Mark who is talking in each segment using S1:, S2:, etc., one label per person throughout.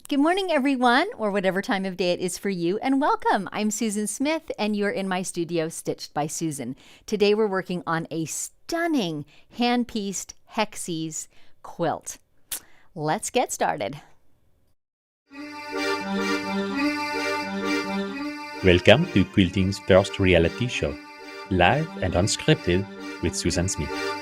S1: Good morning, everyone, or whatever time of day it is for you, and welcome. I'm Susan Smith, and you're in my studio, Stitched by Susan. Today, we're working on a stunning hand-pieced Hexies quilt. Let's get started.
S2: Welcome to Quilting's first reality show, live and unscripted with Susan Smith.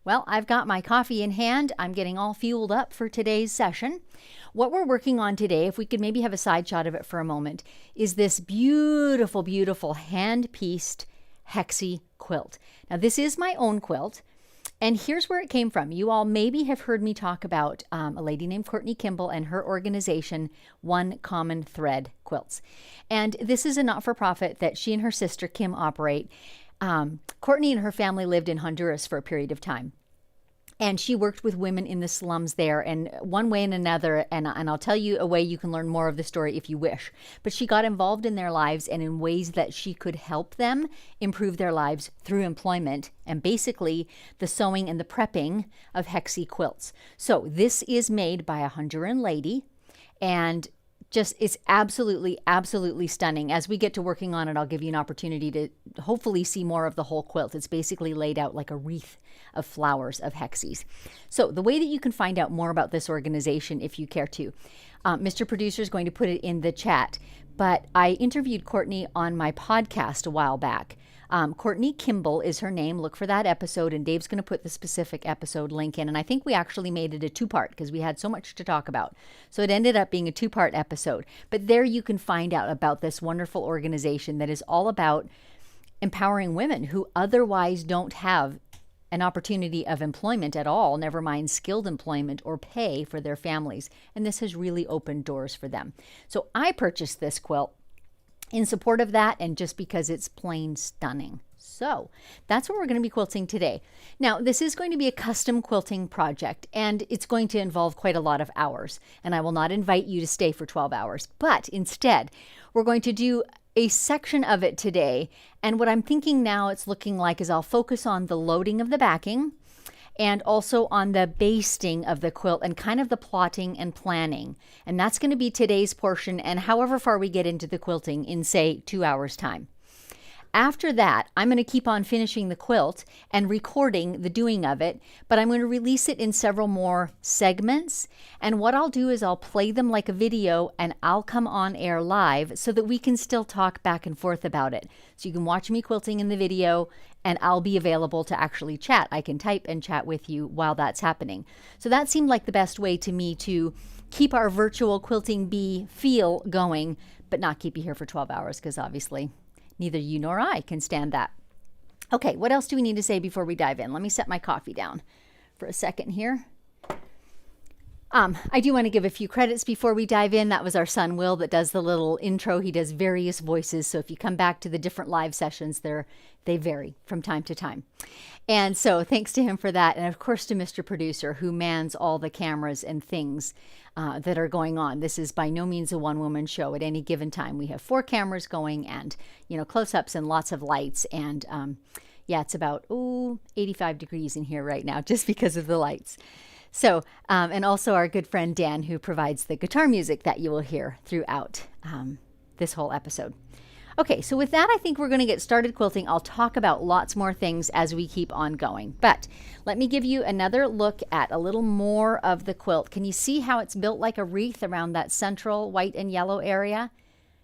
S1: Well, I've got my coffee in hand. I'm getting all fueled up for today's session. What we're working on today, if we could maybe have a side shot of it for a moment, is this beautiful, beautiful hand-pieced Hexie quilt. Now, this is my own quilt, and here's where it came from. You all maybe have heard me talk about a lady named Courtney Kimball and her organization, One Common Thread Quilts. And this is a not-for-profit that she and her sister, Kim, operate. Courtney and her family lived in Honduras for a period of time. And she worked with women in the slums there, and one way and another, and I'll tell you a way you can learn more of the story if you wish. But she got involved in their lives and in ways that she could help them improve their lives through employment and basically the sewing and the prepping of Hexie quilts. So this is made by a Honduran lady, and just it's absolutely, absolutely stunning. As we get to working on it, I'll give you an opportunity to hopefully see more of the whole quilt. It's basically laid out like a wreath of flowers of Hexies. So the way that you can find out more about this organization, if you care to, Mr. Producer is going to put it in the chat, but I interviewed Courtney on my podcast a while back. Courtney Kimball is her name. Look for that episode, and Dave's going to put the specific episode link in. And I think we actually made it a two-part because we had so much to talk about. So it ended up being a two-part episode. But there you can find out about this wonderful organization that is all about empowering women who otherwise don't have an opportunity of employment at all, never mind skilled employment or pay for their families. And this has really opened doors for them. So I purchased this quilt in support of that, and just because it's plain stunning. So that's what we're going to be quilting today. Now, this is going to be a custom quilting project, and it's going to involve quite a lot of hours. And I will not invite you to stay for 12 hours, but instead, we're going to do a section of it today. And what I'm thinking now it's looking like is I'll focus on the loading of the backing, and also on the basting of the quilt and kind of the plotting and planning. And that's going to be today's portion, and however far we get into the quilting in, say, 2 hours' time. After that, I'm going to keep on finishing the quilt and recording the doing of it, but I'm going to release it in several more segments. And what I'll do is I'll play them like a video, and I'll come on air live so that we can still talk back and forth about it. So you can watch me quilting in the video, and I'll be available to actually chat. I can type and chat with you while that's happening. So that seemed like the best way to me to keep our virtual quilting bee feel going, but not keep you here for 12 hours because obviously neither you nor I can stand that. Okay, what else do we need to say before we dive in? Let me set my coffee down for a second here. I do want to give a few credits before we dive in. That was our son, Will, that does the little intro. He does various voices. So if you come back to the different live sessions, they vary from time to time. And so thanks to him for that. And of course to Mr. Producer, who mans all the cameras and things that are going on. This is by no means a one-woman show at any given time. We have 4 cameras going and, close-ups and lots of lights. And yeah, it's about 85 degrees in here right now just because of the lights. So, and also our good friend Dan, who provides the guitar music that you will hear throughout this whole episode. Okay, so with that, I think we're going to get started quilting. I'll talk about lots more things as we keep on going. But let me give you another look at a little more of the quilt. Can you see how it's built like a wreath around that central white and yellow area?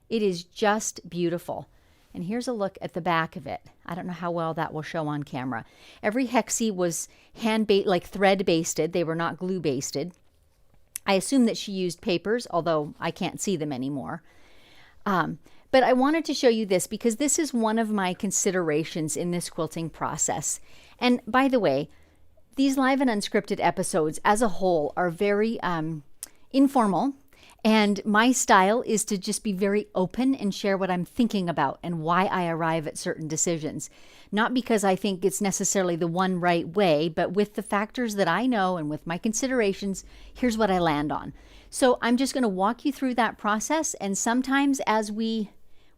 S1: It is just beautiful. And here's a look at the back of it. I don't know how well that will show on camera. Every hexie was thread basted. They were not glue basted. I assume that she used papers, although I can't see them anymore. But I wanted to show you this because this is one of my considerations in this quilting process. And by the way, these live and unscripted episodes as a whole are very informal. And my style is to just be very open and share what I'm thinking about and why I arrive at certain decisions. Not because I think it's necessarily the one right way, but with the factors that I know and with my considerations, here's what I land on. So I'm just going to walk you through that process. And sometimes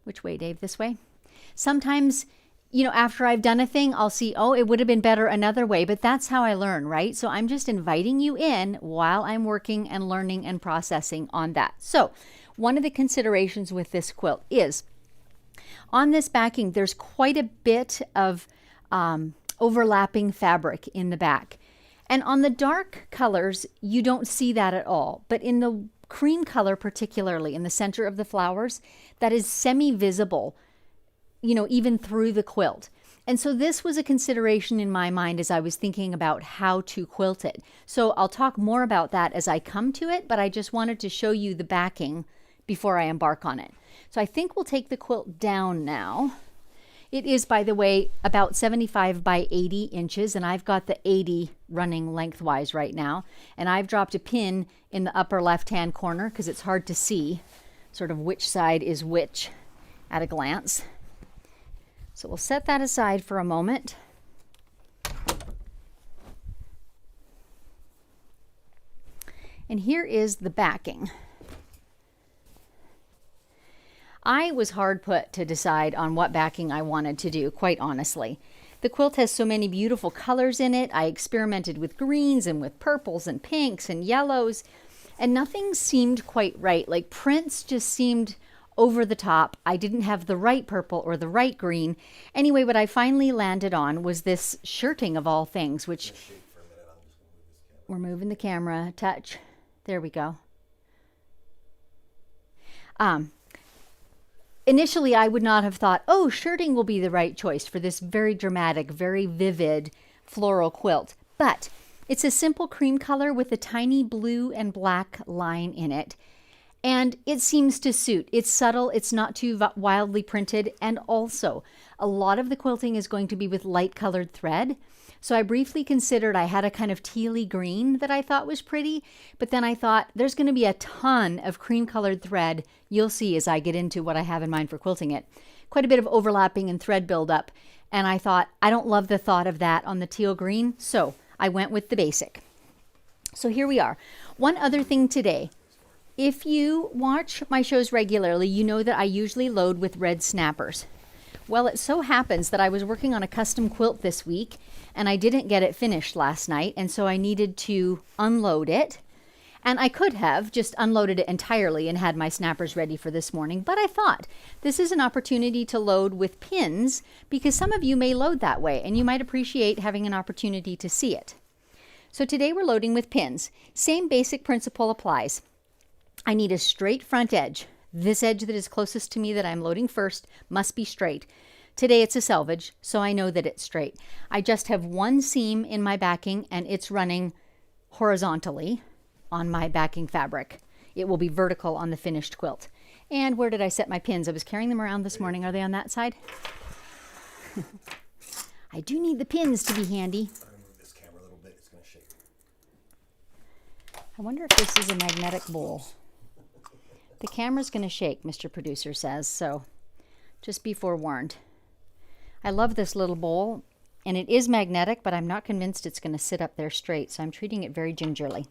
S1: which way, Dave? This way? Sometimes after I've done a thing, I'll see, oh, it would have been better another way, but that's how I learn, right? So I'm just inviting you in while I'm working and learning and processing on that. So one of the considerations with this quilt is on this backing, there's quite a bit of overlapping fabric in the back. And on the dark colors, you don't see that at all. But in the cream color, particularly in the center of the flowers, that is semi-visible, even through the quilt. And so this was a consideration in my mind as I was thinking about how to quilt it. So I'll talk more about that as I come to it, but I just wanted to show you the backing before I embark on it. So I think we'll take the quilt down now. It is, by the way, about 75 by 80 inches, and I've got the 80 running lengthwise right now. And I've dropped a pin in the upper left-hand corner because it's hard to see sort of which side is which at a glance. So we'll set that aside for a moment. And here is the backing. I was hard put to decide on what backing I wanted to do, quite honestly. The quilt has so many beautiful colors in it. I experimented with greens and with purples and pinks and yellows, and nothing seemed quite right. Like prints just seemed over the top. I didn't have the right purple or the right green. Anyway, what I finally landed on was this shirting of all things, which we're moving the camera, touch. There we go. Initially, I would not have thought, oh, shirting will be the right choice for this very dramatic, very vivid floral quilt. But it's a simple cream color with a tiny blue and black line in it. And it seems to suit. It's subtle, it's not too wildly printed, and also a lot of the quilting is going to be with light colored thread. So I briefly considered, I had a kind of tealy green that I thought was pretty, but then I thought there's going to be a ton of cream colored thread. You'll see as I get into what I have in mind for quilting it. Quite a bit of overlapping and thread buildup, and I thought, I don't love the thought of that on the teal green, so I went with the basic. So here we are. One other thing today. If you watch my shows regularly, you know that I usually load with red snappers. Well, it so happens that I was working on a custom quilt this week, and I didn't get it finished last night, and so I needed to unload it. And I could have just unloaded it entirely and had my snappers ready for this morning, but I thought this is an opportunity to load with pins because some of you may load that way, and you might appreciate having an opportunity to see it. So today we're loading with pins. Same basic principle applies. I need a straight front edge. This edge that is closest to me that I'm loading first must be straight. Today it's a selvage, so I know that it's straight. I just have one seam in my backing and it's running horizontally on my backing fabric. It will be vertical on the finished quilt. And where did I set my pins? I was carrying them around this morning. Are they on that side? I do need the pins to be handy.
S3: I'm gonna move this camera a little bit. It's going to shake.
S1: I wonder if this is a magnetic bowl. The camera's going to shake, Mr. Producer says, so just be forewarned. I love this little bowl, and it is magnetic, but I'm not convinced it's going to sit up there straight, so I'm treating it very gingerly.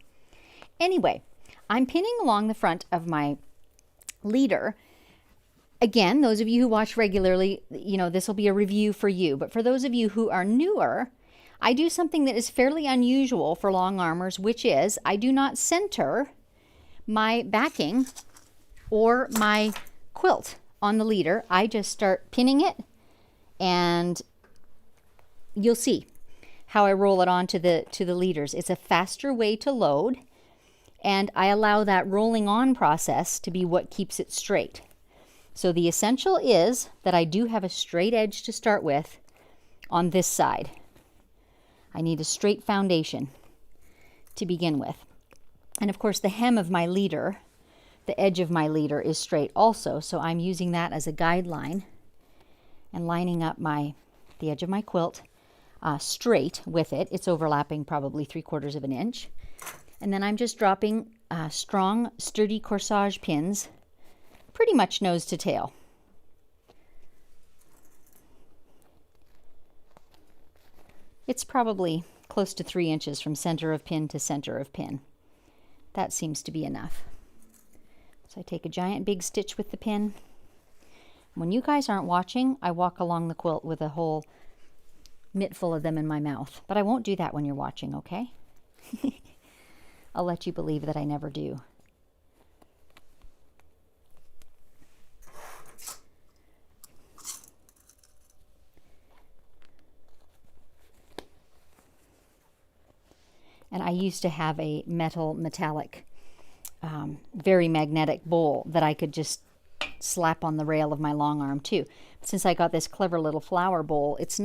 S1: Anyway, I'm pinning along the front of my leader. Again, those of you who watch regularly, this will be a review for you, but for those of you who are newer, I do something that is fairly unusual for long armors, which is I do not center my backing or my quilt on the leader. I just start pinning it, and you'll see how I roll it onto the leaders. It's a faster way to load, and I allow that rolling on process to be what keeps it straight. So the essential is that I do have a straight edge to start with on this side. I need a straight foundation to begin with. And of course the hem of my leader, the edge of my leader is straight also, so I'm using that as a guideline and lining up the edge of my quilt straight with it. It's overlapping probably 3/4 of an inch. And then I'm just dropping strong, sturdy corsage pins, pretty much nose to tail. It's probably close to 3 inches from center of pin to center of pin. That seems to be enough. So I take a giant big stitch with the pin, When you guys aren't watching, I walk along the quilt with a whole mitt full of them in my mouth. But I won't do that when you're watching, okay? I'll let you believe that I never do. And I used to have a metallic, very magnetic bowl that I could just slap on the rail of my long arm too. Since I got this clever little flower bowl, it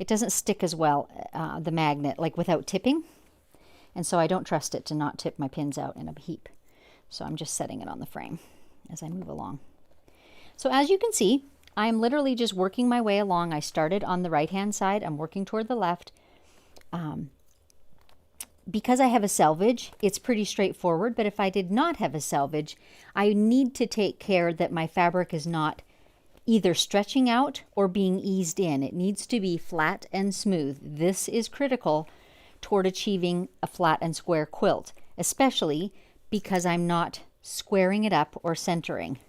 S1: doesn't stick as well, the magnet, like without tipping. And so I don't trust it to not tip my pins out in a heap. So I'm just setting it on the frame as I move along. So as you can see, I'm literally just working my way along. I started on the right-hand side. I'm working toward the left. Because I have a selvage, it's pretty straightforward, but if I did not have a selvage, I need to take care that my fabric is not either stretching out or being eased in. It needs to be flat and smooth. This is critical toward achieving a flat and square quilt, especially because I'm not squaring it up or centering.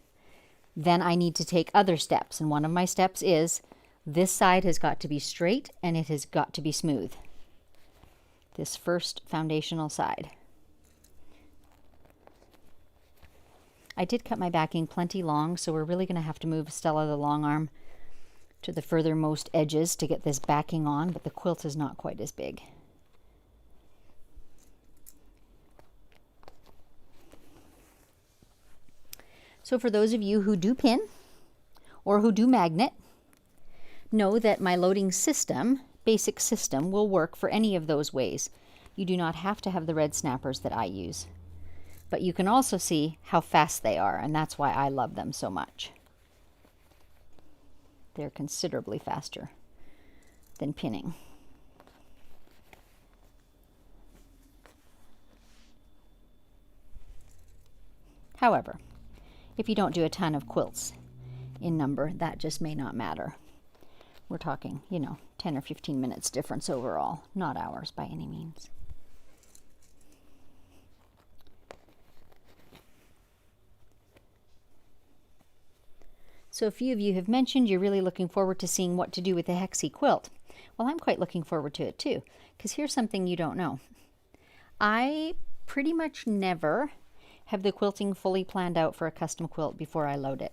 S1: Then I need to take other steps, and one of my steps is this side has got to be straight and it has got to be smooth. This first foundational side. I did cut my backing plenty long, so we're really going to have to move Stella the long arm to the furthermost edges to get this backing on, but the quilt is not quite as big. So for those of you who do pin or who do magnet, know that my loading system, basic system, will work for any of those ways. You do not have to have the red snappers that I use. But you can also see how fast they are, and that's why I love them so much. They're considerably faster than pinning. However, if you don't do a ton of quilts in number, that just may not matter. We're talking, 10 or 15 minutes difference overall, not hours by any means. So a few of you have mentioned you're really looking forward to seeing what to do with the Hexie quilt. Well, I'm quite looking forward to it too, because here's something you don't know. I pretty much never have the quilting fully planned out for a custom quilt before I load it.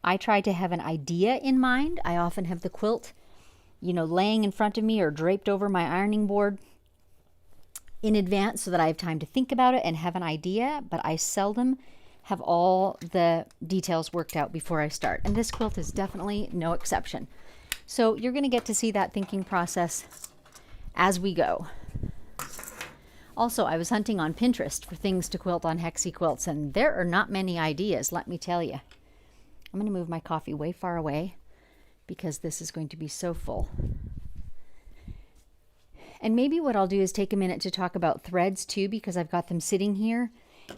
S1: I try to have an idea in mind. I often have the quilt, laying in front of me or draped over my ironing board in advance so that I have time to think about it and have an idea, but I seldom have all the details worked out before I start. And this quilt is definitely no exception. So you're going to get to see that thinking process as we go. Also, I was hunting on Pinterest for things to quilt on Hexie quilts, and there are not many ideas, let me tell you. I'm going to move my coffee way far away because this is going to be so full. And maybe what I'll do is take a minute to talk about threads too, because I've got them sitting here,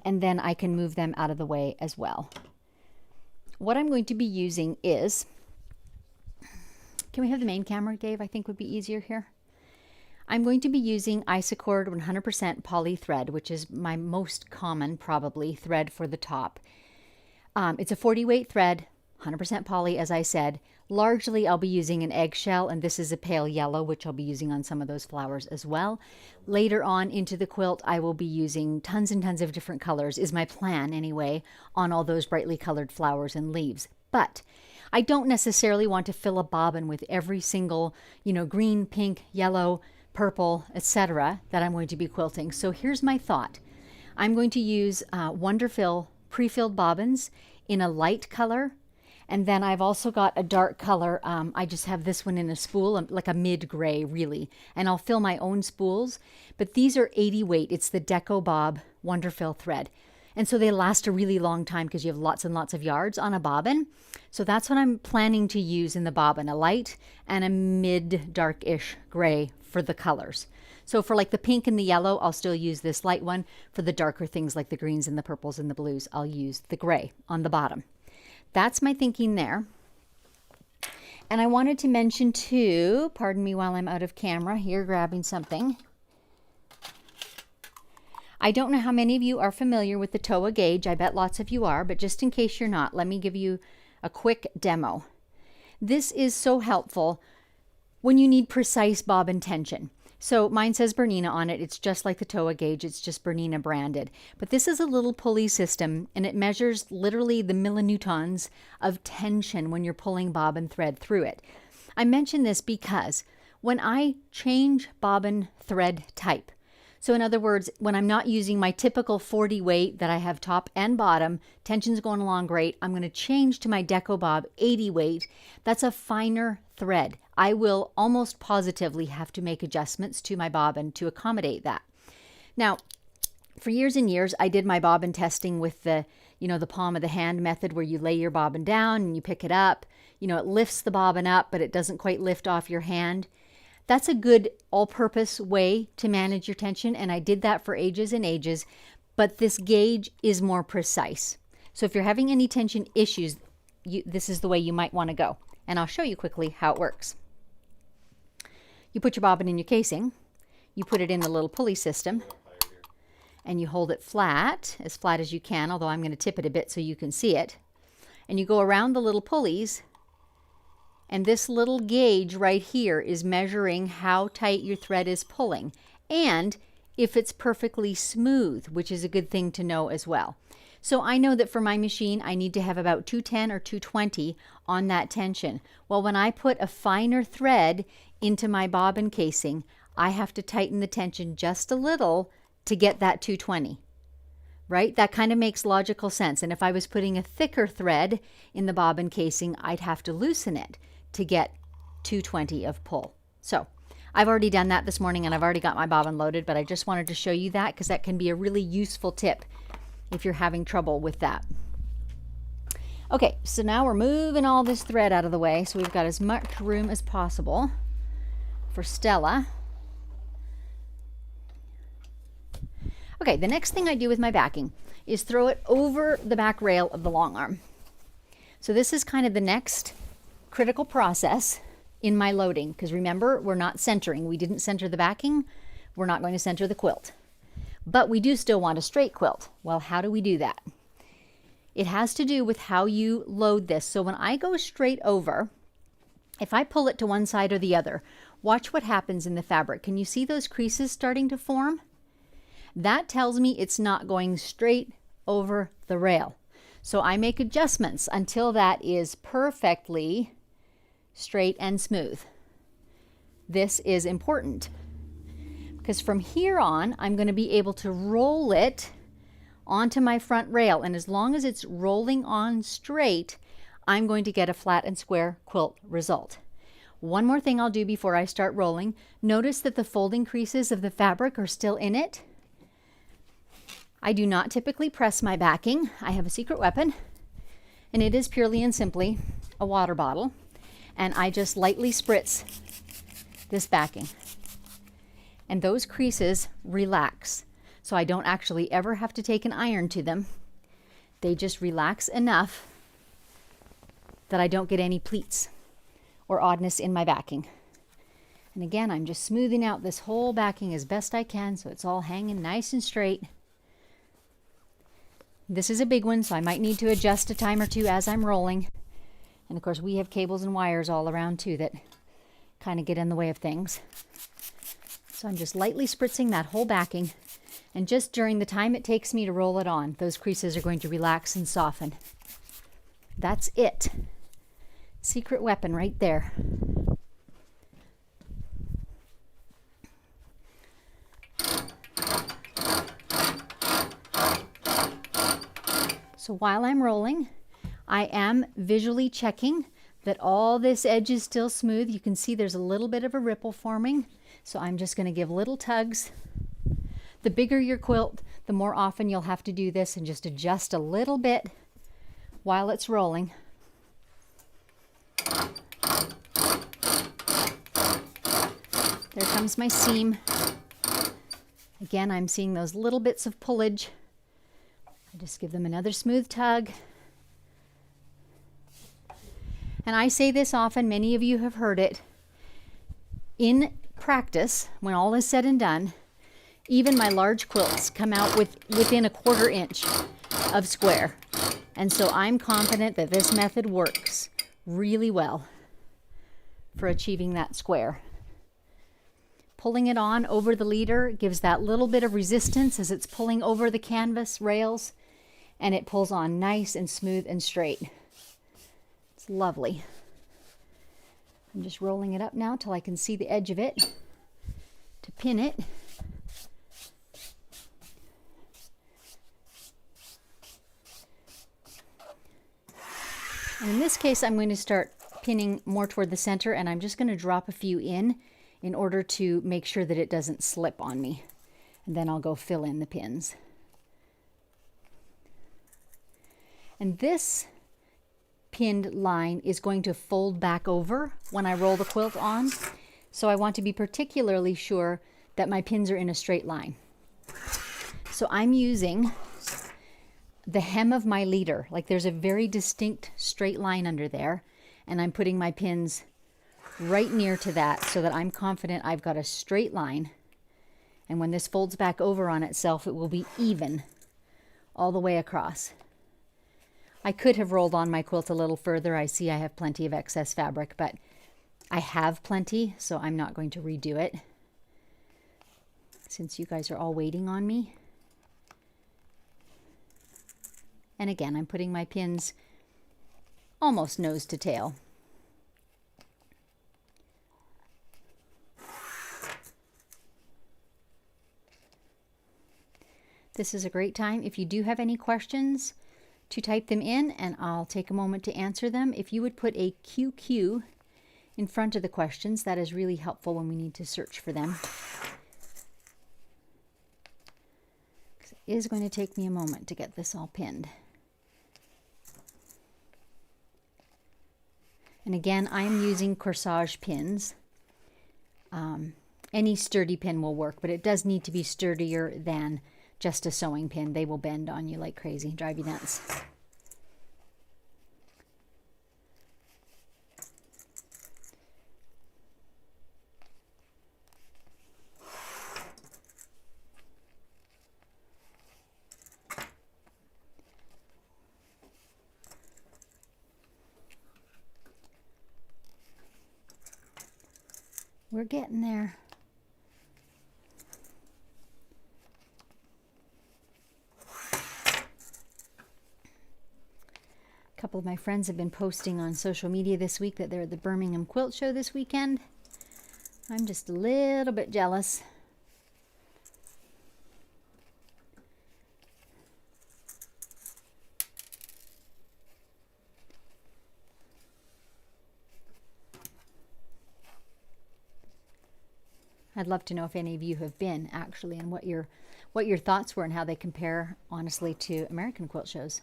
S1: and then I can move them out of the way as well. What I'm going to be using is, can we have the main camera, Dave? I think would be easier here. I'm going to be using Isacord 100% poly thread, which is my most common, probably, thread for the top. It's a 40 weight thread, 100% poly, as I said. Largely, I'll be using an eggshell, and this is a pale yellow, which I'll be using on some of those flowers as well. Later on into the quilt, I will be using tons and tons of different colors, is my plan anyway, on all those brightly colored flowers and leaves. But I don't necessarily want to fill a bobbin with every single, green, pink, yellow, purple, etc. that I'm going to be quilting. So here's my thought. I'm going to use Wonderfill pre-filled bobbins in a light color, and then I've also got a dark color. I just have this one in a spool, like a mid-gray really, and I'll fill my own spools, but these are 80 weight. It's the Deco Bob Wonderfill thread, and so they last a really long time because you have lots and lots of yards on a bobbin. So that's what I'm planning to use in the bobbin, a light and a mid-darkish gray for the colors. So for like the pink and the yellow, I'll still use this light one. For the darker things like the greens and the purples and the blues, I'll use the gray on the bottom. That's my thinking there. And I wanted to mention too, pardon me while I'm out of camera here grabbing something. I don't know how many of you are familiar with the TOA gauge. I bet lots of you are, but just in case you're not, let me give you a quick demo. This is so helpful when you need precise bobbin tension. So mine says Bernina on it. It's just like the Toa gauge. It's just Bernina branded. But this is a little pulley system, and it measures literally the millinewtons of tension when you're pulling bobbin thread through it. I mention this because when I change bobbin thread type, so in other words, when I'm not using my typical 40 weight that I have top and bottom, tension's going along great, I'm going to change to my Deco Bob 80 weight. That's a finer thread. I will almost positively have to make adjustments to my bobbin to accommodate that. Now, for years and years, I did my bobbin testing with the palm of the hand method, where you lay your bobbin down and you pick it up. It lifts the bobbin up, but it doesn't quite lift off your hand. That's a good all-purpose way to manage your tension, and I did that for ages and ages, but this gauge is more precise. So if you're having any tension issues, this is the way you might want to go, and I'll show you quickly how it works. You put your bobbin in your casing, you put it in the little pulley system, and you hold it flat as you can, although I'm going to tip it a bit so you can see it, and you go around the little pulleys. And this little gauge right here is measuring how tight your thread is pulling and if it's perfectly smooth, which is a good thing to know as well. So I know that for my machine, I need to have about 210 or 220 on that tension. Well, when I put a finer thread into my bobbin casing, I have to tighten the tension just a little to get that 220. Right? That kind of makes logical sense. And if I was putting a thicker thread in the bobbin casing, I'd have to loosen it to get 220 of pull. So I've already done that this morning, and I've already got my bobbin loaded, but I just wanted to show you that because that can be a really useful tip if you're having trouble with that. Okay, so now we're moving all this thread out of the way so we've got as much room as possible for Stella. Okay, the next thing I do with my backing is throw it over the back rail of the long arm. So this is kind of the next critical process in my loading, because remember, we're not centering. We didn't center the backing. We're not going to center the quilt. But we do still want a straight quilt. Well, how do we do that? It has to do with how you load this. So when I go straight over, if I pull it to one side or the other, watch what happens in the fabric. Can you see those creases starting to form? That tells me it's not going straight over the rail. So I make adjustments until that is perfectly straight and smooth. This is important because from here on, I'm going to be able to roll it onto my front rail. And as long as it's rolling on straight, I'm going to get a flat and square quilt result. One more thing I'll do before I start rolling. Notice that the folding creases of the fabric are still in it. I do not typically press my backing. I have a secret weapon, and it is purely and simply a water bottle. And I just lightly spritz this backing. And those creases relax. So I don't actually ever have to take an iron to them. They just relax enough that I don't get any pleats or oddness in my backing. And again, I'm just smoothing out this whole backing as best I can so it's all hanging nice and straight. This is a big one, so I might need to adjust a time or two as I'm rolling. And of course, we have cables and wires all around too that kind of get in the way of things. So I'm just lightly spritzing that whole backing. And just during the time it takes me to roll it on, those creases are going to relax and soften. That's it. Secret weapon right there. So while I'm rolling, I am visually checking that all this edge is still smooth. You can see there's a little bit of a ripple forming. So I'm just going to give little tugs. The bigger your quilt, the more often you'll have to do this and just adjust a little bit while it's rolling. There comes my seam. Again, I'm seeing those little bits of pullage. I just give them another smooth tug. And I say this often, many of you have heard it. In practice, when all is said and done, even my large quilts come out within a 1/4 inch of square. And so I'm confident that this method works really well for achieving that square. Pulling it on over the leader gives that little bit of resistance as it's pulling over the canvas rails, and it pulls on nice and smooth and straight. It's lovely. I'm just rolling it up now till I can see the edge of it to pin it. And in this case, I'm going to start pinning more toward the center, and I'm just going to drop a few in order to make sure that it doesn't slip on me. And then I'll go fill in the pins. And this pinned line is going to fold back over when I roll the quilt on. So I want to be particularly sure that my pins are in a straight line. So I'm using the hem of my leader. Like there's a very distinct straight line under there, and I'm putting my pins right near to that so that I'm confident I've got a straight line. And when this folds back over on itself, it will be even all the way across. I could have rolled on my quilt a little further. I see I have plenty of excess fabric, but I have plenty, so I'm not going to redo it since you guys are all waiting on me. And again, I'm putting my pins almost nose to tail. This is a great time, if you do have any questions, to type them in, and I'll take a moment to answer them. If you would put a QQ in front of the questions, that is really helpful when we need to search for them. It is going to take me a moment to get this all pinned. And again, I'm using corsage pins. Any sturdy pin will work, but it does need to be sturdier than just a sewing pin. They will bend on you like crazy, drive you nuts. We're getting there. A couple of my friends have been posting on social media this week that they're at the Birmingham Quilt Show this weekend. I'm just a little bit jealous. I'd love to know if any of you have been actually, and what your thoughts were and how they compare honestly to American quilt shows.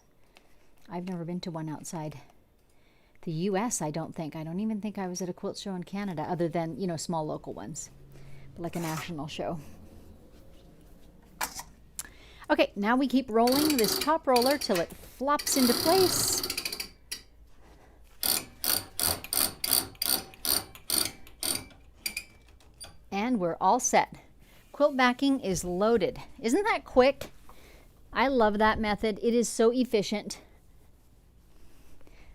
S1: I've never been to one outside the US, I don't think. I don't even think I was at a quilt show in Canada, other than, you know, small local ones, but like a national show. Okay, now we keep rolling this top roller till it flops into place. And we're all set. Quilt backing is loaded. Isn't that quick? I love that method. It is so efficient.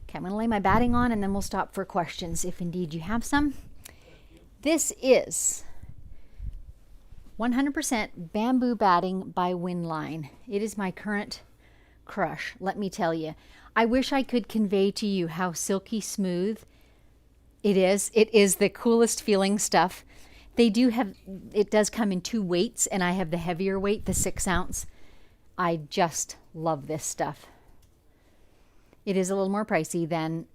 S1: Okay, I'm going to lay my batting on, and then we'll stop for questions if indeed you have some. This is 100% bamboo batting by Winline. It is my current crush, let me tell you. I wish I could convey to you how silky smooth it is. It is the coolest feeling stuff. They do have, it does come in 2 weights, and I have the heavier weight, the 6 ounce. I just love this stuff. It is a little more pricey than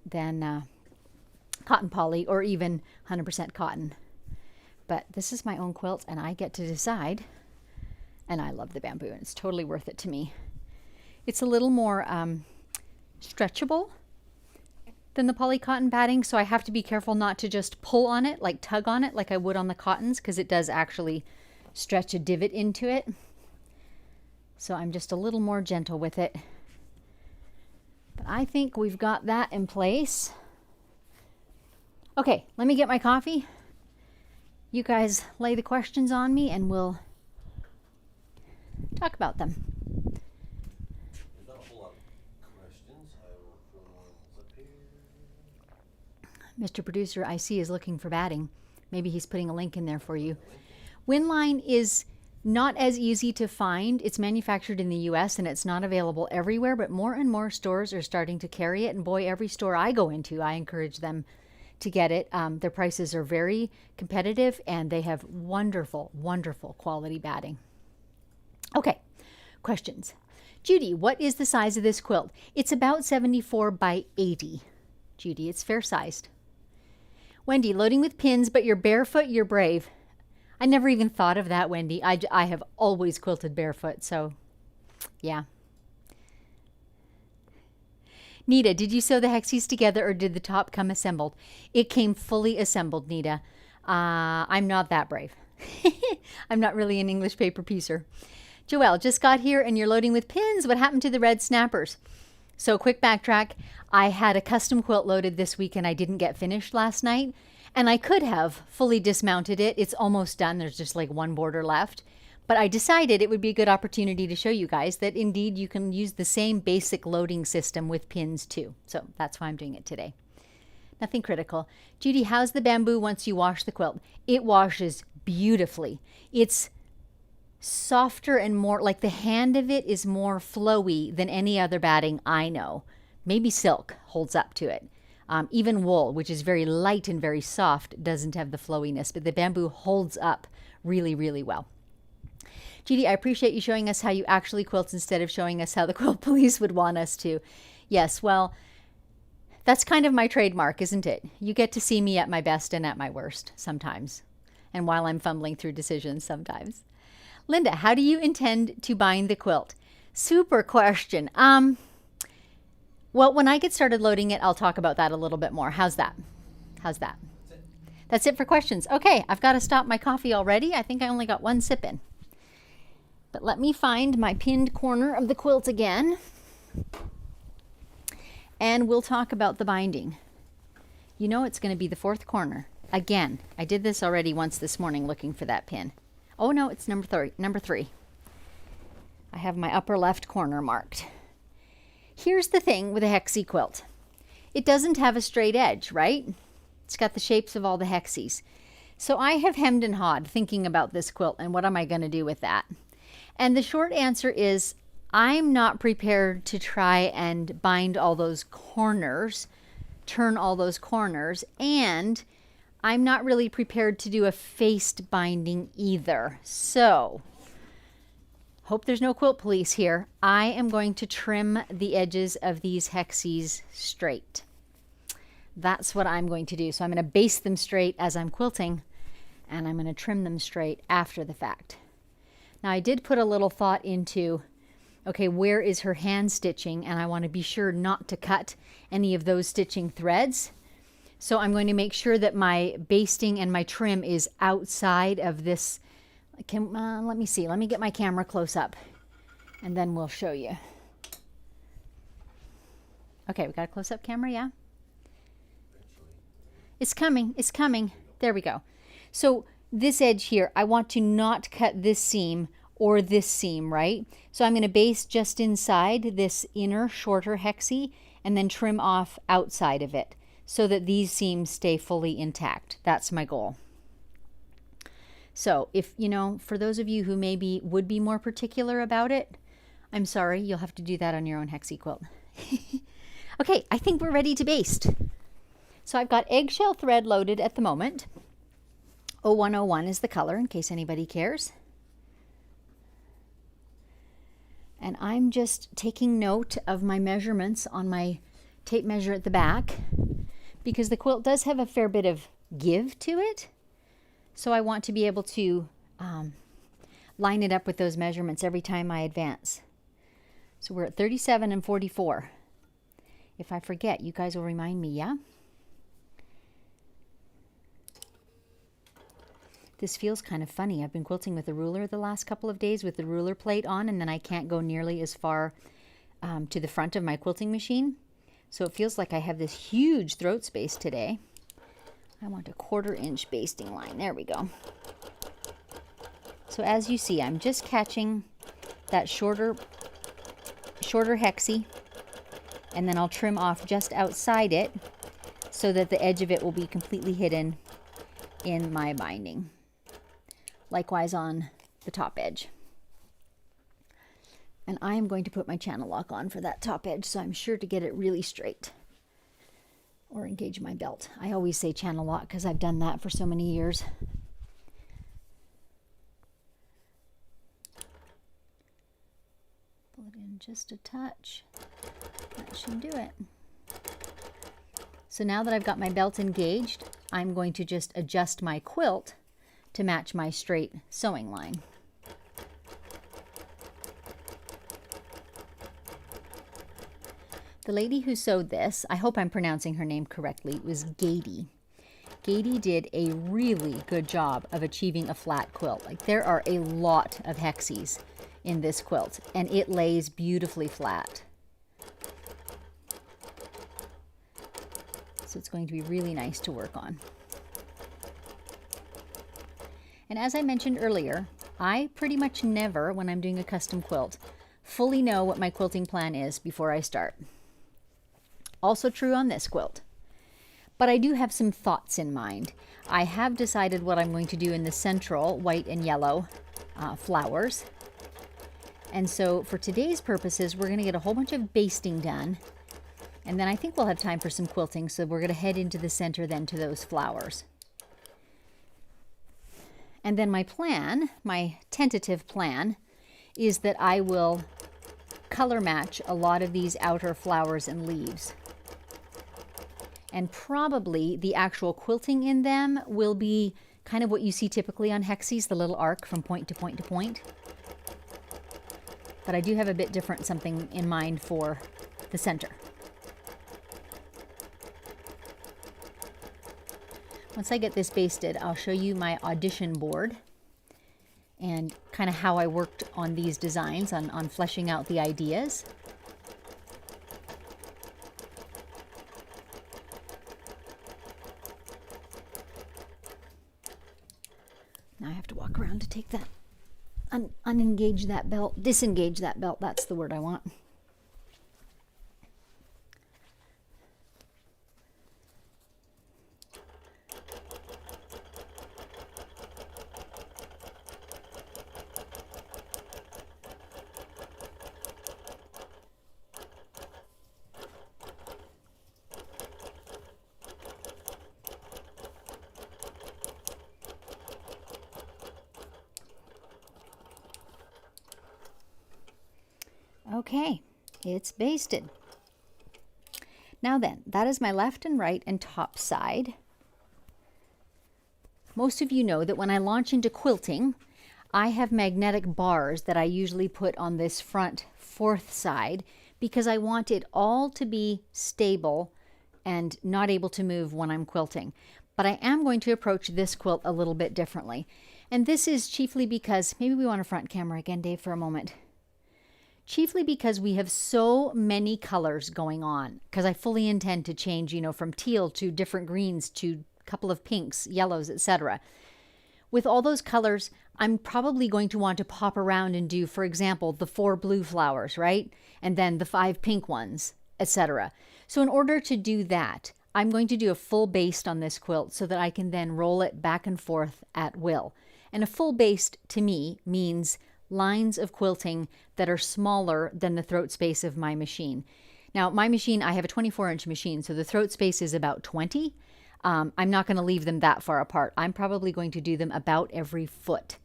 S1: cotton poly or even 100% cotton. But this is my own quilt, and I get to decide. And I love the bamboo, and it's totally worth it to me. It's a little more stretchable than the poly cotton batting, so I have to be careful not to just pull on it, like tug on it like I would on the cottons, because it does actually stretch a divot into it. So I'm just a little more gentle with it. But I think we've got that in place. Okay, let me get my coffee. You guys lay the questions on me, and we'll talk about them.
S3: There's not a whole lot of questions.
S1: Mr. Producer, I see, is looking for batting. Maybe he's putting a link in there for you. Windline is not as easy to find. It's manufactured in the US and it's not available everywhere, but more and more stores are starting to carry it. And boy, every store I go into, I encourage them to get it. Their prices are very competitive and they have wonderful, wonderful quality batting. Okay, questions. Judy, what is the size of this quilt? It's about 74 by 80. Judy, it's fair sized. Wendy, loading with pins, but you're barefoot, you're brave. I never even thought of that, Wendy. I have always quilted barefoot, so yeah. Nita, did you sew the hexies together or did the top come assembled? It came fully assembled, Nita. I'm not that brave. I'm not really an English paper piecer. Joelle, just got here and you're loading with pins. What happened to the red snappers? So quick backtrack. I had a custom quilt loaded this week and I didn't get finished last night. And I could have fully dismounted it. It's almost done. There's just like one border left. But I decided it would be a good opportunity to show you guys that indeed you can use the same basic loading system with pins too. So that's why I'm doing it today. Nothing critical. Judy, how's the bamboo once you wash the quilt? It washes beautifully. It's softer and more, like the hand of it is more flowy than any other batting I know. Maybe silk holds up to it. Even wool, which is very light and very soft, doesn't have the flowiness, but the bamboo holds up really, really well. Judy, I appreciate you showing us how you actually quilt instead of showing us how the quilt police would want us to. Yes, well, that's kind of my trademark, isn't it? You get to see me at my best and at my worst sometimes, and while I'm fumbling through decisions sometimes. Linda, how do you intend to bind the quilt? Super question. Well, when I get started loading it, I'll talk about that a little bit more. How's that? How's that? That's it for questions. Okay, I've got to stop my coffee already. I think I only got one sip in. But let me find my pinned corner of the quilt again. And we'll talk about the binding. You know it's going to be the fourth corner. Again, I did this already once this morning looking for that pin. Oh no, it's number three. I have my upper left corner marked. Here's the thing with a hexie quilt. It doesn't have a straight edge, right? It's got the shapes of all the hexies. So I have hemmed and hawed thinking about this quilt and what am I going to do with that? And the short answer is I'm not prepared to try and bind all those corners, turn all those corners, and I'm not really prepared to do a faced binding either. So hope there's no quilt police here. I am going to trim the edges of these hexies straight. That's what I'm going to do. So I'm going to baste them straight as I'm quilting, and I'm going to trim them straight after the fact. Now I did put a little thought into, okay, where is her hand stitching? And I want to be sure not to cut any of those stitching threads. So I'm going to make sure that my basting and my trim is outside of this. Let me see. Let me get my camera close up and then we'll show you. Okay, we got a close-up camera, yeah? It's coming. It's coming. There we go. So this edge here, I want to not cut this seam or this seam, right? So I'm going to baste just inside this inner shorter hexie and then trim off outside of it so that these seams stay fully intact. That's my goal. So if, you know, for those of you who maybe would be more particular about it, I'm sorry, you'll have to do that on your own hexie quilt. Okay, I think we're ready to baste. So I've got eggshell thread loaded at the moment. 0101 is the color in case anybody cares. And I'm just taking note of my measurements on my tape measure at the back because the quilt does have a fair bit of give to it. So I want to be able to line it up with those measurements every time I advance. So we're at 37 and 44. If I forget, you guys will remind me, yeah? This feels kind of funny. I've been quilting with a ruler the last couple of days with the ruler plate on, and then I can't go nearly as far to the front of my quilting machine. So it feels like I have this huge throat space today. I want a 1/4 inch basting line. There we go. So as you see, I'm just catching that shorter hexie, and then I'll trim off just outside it so that the edge of it will be completely hidden in my binding. Likewise on the top edge. And I am going to put my channel lock on for that top edge, so I'm sure to get it really straight. Or engage my belt. I always say channel lock because I've done that for so many years. Pull it in just a touch. That should do it. So now that I've got my belt engaged, I'm going to just adjust my quilt to match my straight sewing line. The lady who sewed this, I hope I'm pronouncing her name correctly, was Gady. Gady did a really good job of achieving a flat quilt. Like, there are a lot of hexies in this quilt, and it lays beautifully flat. So it's going to be really nice to work on. And as I mentioned earlier, I pretty much never, when I'm doing a custom quilt, fully know what my quilting plan is before I start. Also true on this quilt. But I do have some thoughts in mind. I have decided what I'm going to do in the central white and yellow flowers. And so for today's purposes, we're going to get a whole bunch of basting done. And then I think we'll have time for some quilting, so we're going to head into the center then to those flowers. And then my plan, my tentative plan, is that I will color match a lot of these outer flowers and leaves. And probably the actual quilting in them will be kind of what you see typically on hexies, the little arc from point to point to point. But I do have a bit different something in mind for the center. Once I get this basted, I'll show you my audition board and kind of how I worked on these designs, on fleshing out the ideas. Now I have to walk around to take that, unengage that belt, disengage that belt, that's the word I want. Okay, it's basted. Now then, that is my left and right and top side. Most of you know that when I launch into quilting, I have magnetic bars that I usually put on this front fourth side because I want it all to be stable and not able to move when I'm quilting. But I am going to approach this quilt a little bit differently. And this is chiefly because, maybe we want a front camera again, Dave, for a moment. Chiefly because we have so many colors going on, because I fully intend to change, you know, from teal to different greens to a couple of pinks, yellows, etc. With all those colors, I'm probably going to want to pop around and do, for example, the 4 blue flowers, right? And then the 5 pink ones, etc. So in order to do that, I'm going to do a full baste on this quilt so that I can then roll it back and forth at will. And a full baste to me means lines of quilting that are smaller than the throat space of my machine. Now, my machine, I have a 24-inch machine, so the throat space is about 20. I'm not going to leave them that far apart. I'm probably going to do them about every foot,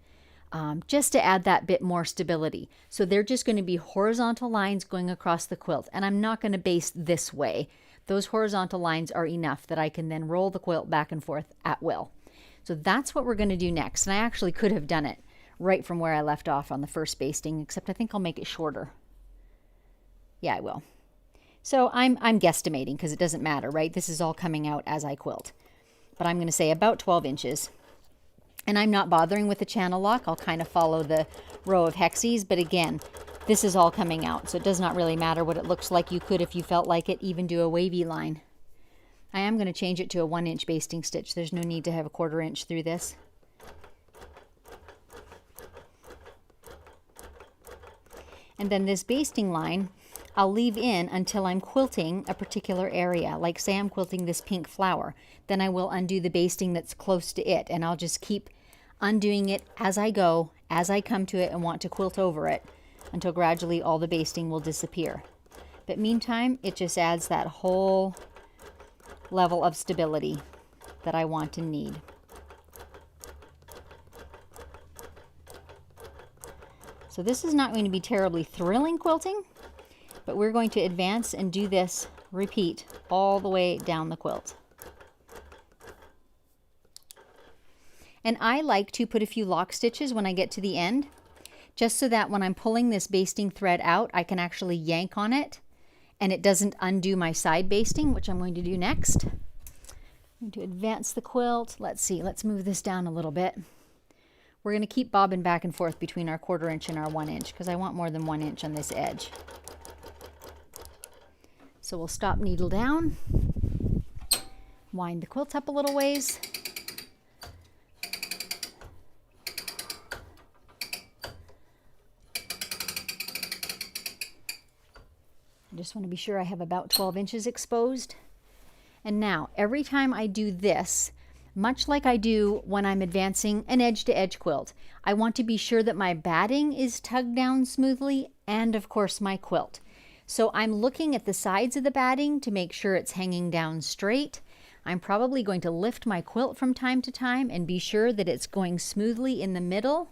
S1: just to add that bit more stability. So they're just going to be horizontal lines going across the quilt, and I'm not going to baste this way. Those horizontal lines are enough that I can then roll the quilt back and forth at will. So that's what we're going to do next, and I actually could have done it right from where I left off on the first basting, except I think I'll make it shorter. Yeah, I will. So I'm guesstimating because it doesn't matter, right? This is all coming out as I quilt. But I'm going to say about 12 inches. And I'm not bothering with the channel lock. I'll kind of follow the row of hexies. But again, this is all coming out. So it does not really matter what it looks like. You could, if you felt like it, even do a wavy line. I am going to change it to a 1-inch basting stitch. There's no need to have a 1/4 inch through this. And then this basting line, I'll leave in until I'm quilting a particular area. Like say I'm quilting this pink flower, then I will undo the basting that's close to it, and I'll just keep undoing it as I go, as I come to it and want to quilt over it, until gradually all the basting will disappear. But meantime, it just adds that whole level of stability that I want and need. So this is not going to be terribly thrilling quilting, but we're going to advance and do this repeat all the way down the quilt. And I like to put a few lock stitches when I get to the end, just so that when I'm pulling this basting thread out, I can actually yank on it and it doesn't undo my side basting, which I'm going to do next. I'm going to advance the quilt. Let's see, let's move this down a little bit. We're going to keep bobbing back and forth between our 1/4 inch and our 1 inch because I want more than 1 inch on this edge. So we'll stop needle down, wind the quilt up a little ways. I just want to be sure I have about 12 inches exposed. And now, every time I do this, much like I do when I'm advancing an edge-to-edge quilt, I want to be sure that my batting is tugged down smoothly and, of course, my quilt. So I'm looking at the sides of the batting to make sure it's hanging down straight. I'm probably going to lift my quilt from time to time and be sure that it's going smoothly in the middle.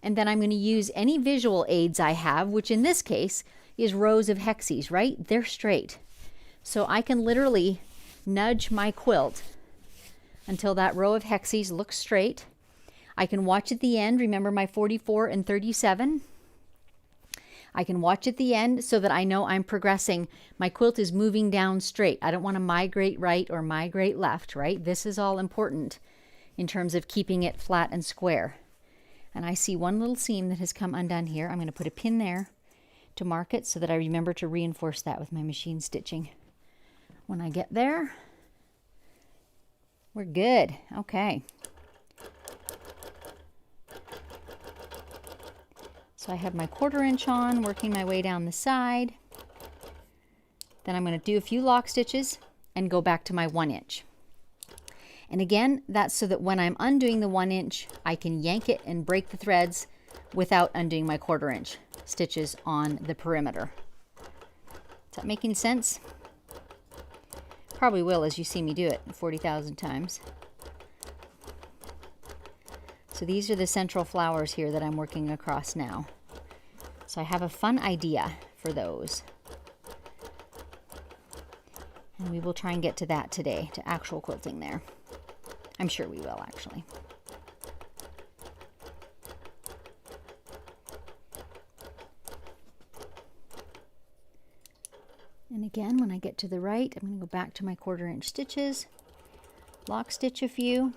S1: And then I'm going to use any visual aids I have, which in this case is rows of hexies, right? They're straight. So I can literally nudge my quilt until that row of hexies looks straight. I can watch at the end, remember my 44 and 37. I can watch at the end so that I know I'm progressing. My quilt is moving down straight. I don't want to migrate right or migrate left, right? This is all important in terms of keeping it flat and square. And I see one little seam that has come undone here. I'm going to put a pin there to mark it so that I remember to reinforce that with my machine stitching. When I get there, we're good. Okay. So I have my 1/4 inch on, working my way down the side. Then I'm going to do a few lock stitches and go back to my 1 inch. And again, that's so that when I'm undoing the 1 inch, I can yank it and break the threads without undoing my 1/4 inch stitches on the perimeter. Is that making sense? Probably will as you see me do it 40,000 times. So these are the central flowers here that I'm working across now. So I have a fun idea for those. And we will try and get to that today, to actual quilting there. I'm sure we will, actually. And again, when I get to the right, I'm going to go back to my 1/4 inch stitches, lock stitch a few.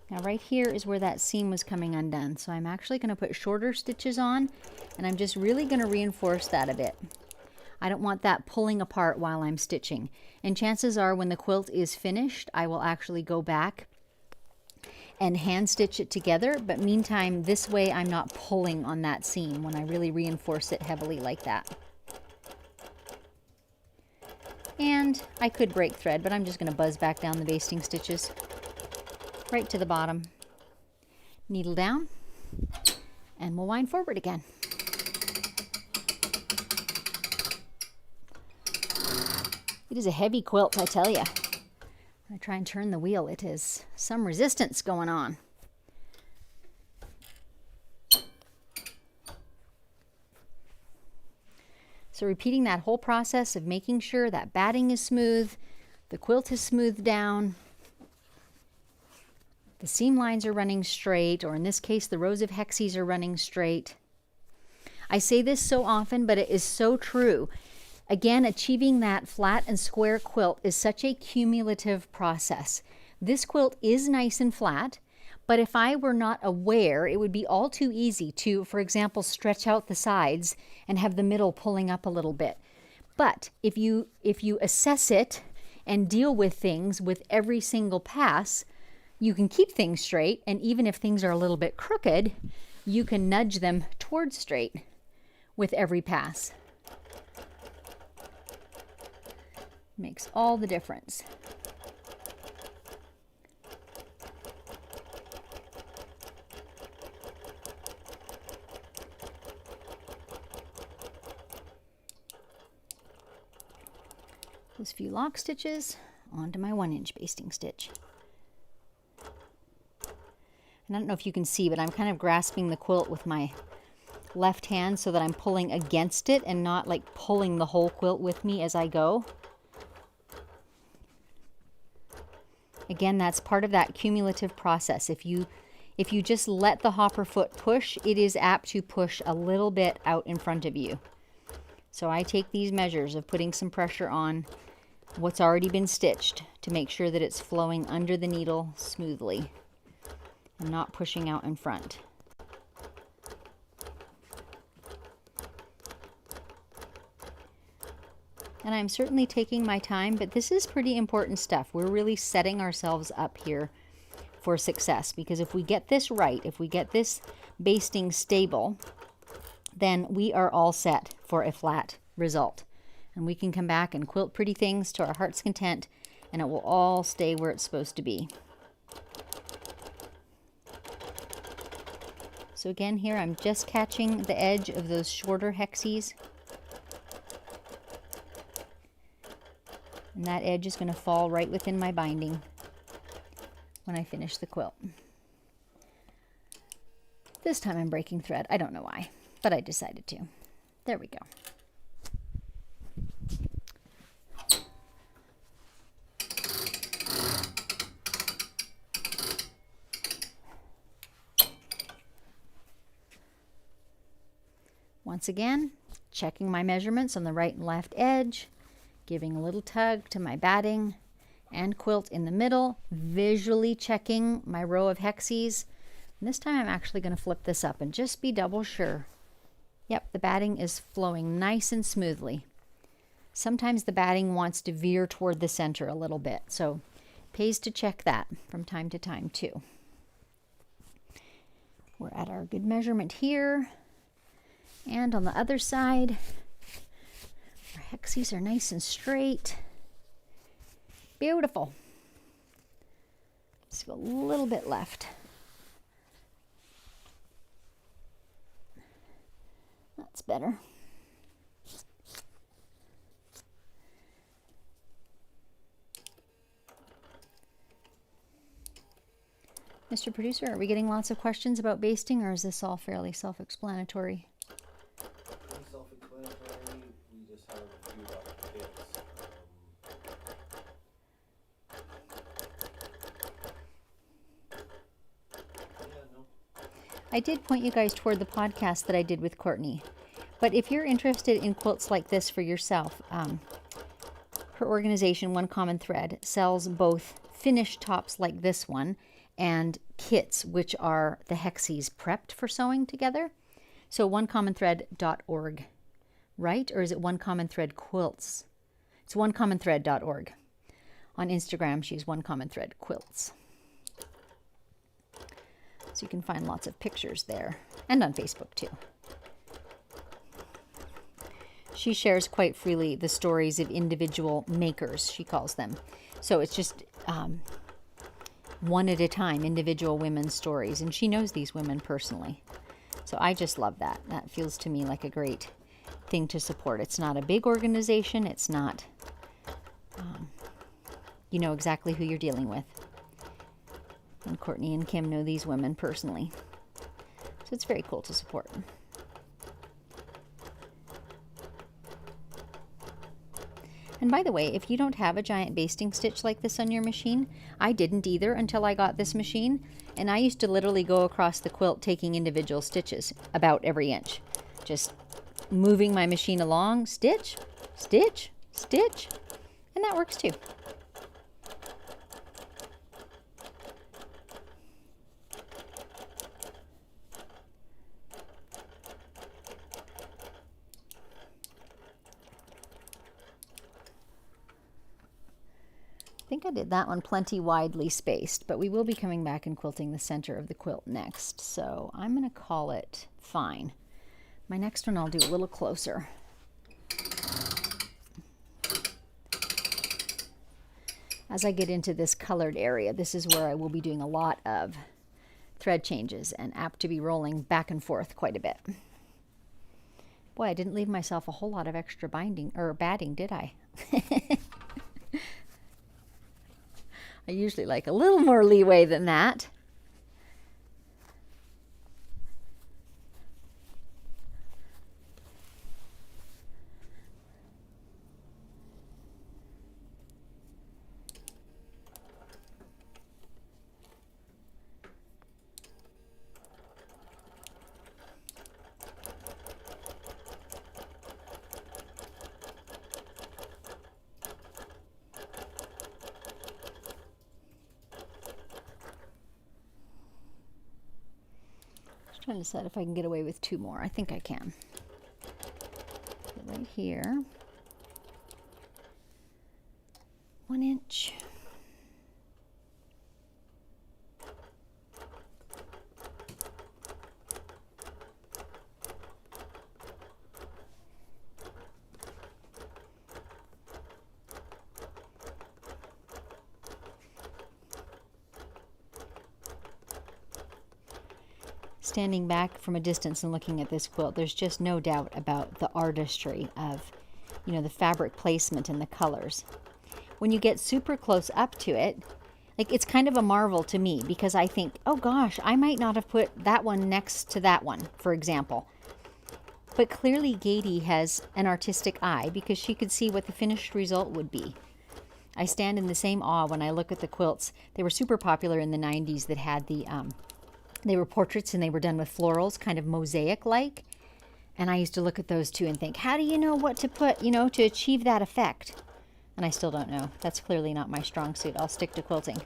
S1: Now right here is where that seam was coming undone. So I'm actually going to put shorter stitches on, and I'm just really going to reinforce that a bit. I don't want that pulling apart while I'm stitching. And chances are when the quilt is finished, I will actually go back and hand stitch it together. But meantime, this way I'm not pulling on that seam when I really reinforce it heavily like that. And I could break thread, but I'm just going to buzz back down the basting stitches right to the bottom. Needle down, and we'll wind forward again. It is a heavy quilt, I tell you. When I try and turn the wheel, it is some resistance going on. So repeating that whole process of making sure that batting is smooth, the quilt is smoothed down, the seam lines are running straight, or in this case, the rows of hexies are running straight. I say this so often, but it is so true. Again, achieving that flat and square quilt is such a cumulative process. This quilt is nice and flat, but if I were not aware, it would be all too easy to, for example, stretch out the sides and have the middle pulling up a little bit. But if you assess it and deal with things with every single pass, you can keep things straight, and even if things are a little bit crooked, you can nudge them towards straight with every pass. Makes all the difference. Those few lock stitches onto my 1-inch basting stitch. And I don't know if you can see, but I'm kind of grasping the quilt with my left hand so that I'm pulling against it and not like pulling the whole quilt with me as I go. Again, that's part of that cumulative process. If you just let the hopper foot push, it is apt to push a little bit out in front of you. So I take these measures of putting some pressure on what's already been stitched to make sure that it's flowing under the needle smoothly and not pushing out in front. And I'm certainly taking my time, but this is pretty important stuff. We're really setting ourselves up here for success, because if we get this right, if we get this basting stable, then we are all set for a flat result. And we can come back and quilt pretty things to our heart's content, and it will all stay where it's supposed to be. So again, here I'm just catching the edge of those shorter hexies. And that edge is going to fall right within my binding when I finish the quilt. This time I'm breaking thread. I don't know why, but I decided to. There we go. Once again, checking my measurements on the right and left edge, giving a little tug to my batting and quilt in the middle, visually checking my row of hexies. And this time I'm actually going to flip this up and just be double sure. Yep, the batting is flowing nice and smoothly. Sometimes the batting wants to veer toward the center a little bit, so pays to check that from time to time too. We're at our good measurement here. And on the other side, our hexies are nice and straight. Beautiful. Just a little bit left. That's better. Mr. Producer, are we getting lots of questions about basting, or is this all fairly self-explanatory?
S3: Self-explanatory. We just have a few about bits. Yeah, no.
S1: I did point you guys toward the podcast that I did with Courtney. But if you're interested in quilts like this for yourself, her organization, One Common Thread, sells both finished tops like this one and kits, which are the hexies prepped for sewing together. So onecommonthread.org, right? Or is it One Common Thread Quilts? It's onecommonthread.org. On Instagram, she's One Common Thread Quilts. So you can find lots of pictures there, and on Facebook too. She shares quite freely the stories of individual makers, she calls them. So it's just one at a time, individual women's stories. And she knows these women personally. So I just love that. That feels to me like a great thing to support. It's not a big organization. It's not, you know exactly who you're dealing with. And Courtney and Kim know these women personally. So it's very cool to support. And by the way, if you don't have a giant basting stitch like this on your machine, I didn't either until I got this machine. And I used to literally go across the quilt taking individual stitches about every inch. Just moving my machine along, stitch, stitch, stitch. And that works too. I think I did that one plenty widely spaced, but we will be coming back and quilting the center of the quilt next. So I'm going to call it fine. My next one I'll do a little closer. As I get into this colored area, this is where I will be doing a lot of thread changes and apt to be rolling back and forth quite a bit. Boy, I didn't leave myself a whole lot of extra binding or batting, did I? I usually like a little more leeway than that. Trying to decide if I can get away with 2 more. I think I can. Right here. 1 inch. Standing back from a distance and looking at this quilt, there's just no doubt about the artistry of, you know, the fabric placement and the colors. When you get super close up to it, like, it's kind of a marvel to me, because I think, oh gosh, I might not have put that one next to that one, for example. But clearly Gady has an artistic eye, because she could see what the finished result would be. I stand in the same awe when I look at the quilts. They were super popular in the 90s that had the they were portraits and they were done with florals, kind of mosaic-like. And I used to look at those too and think, how do you know what to put, you know, to achieve that effect? And I still don't know. That's clearly not my strong suit. I'll stick to quilting.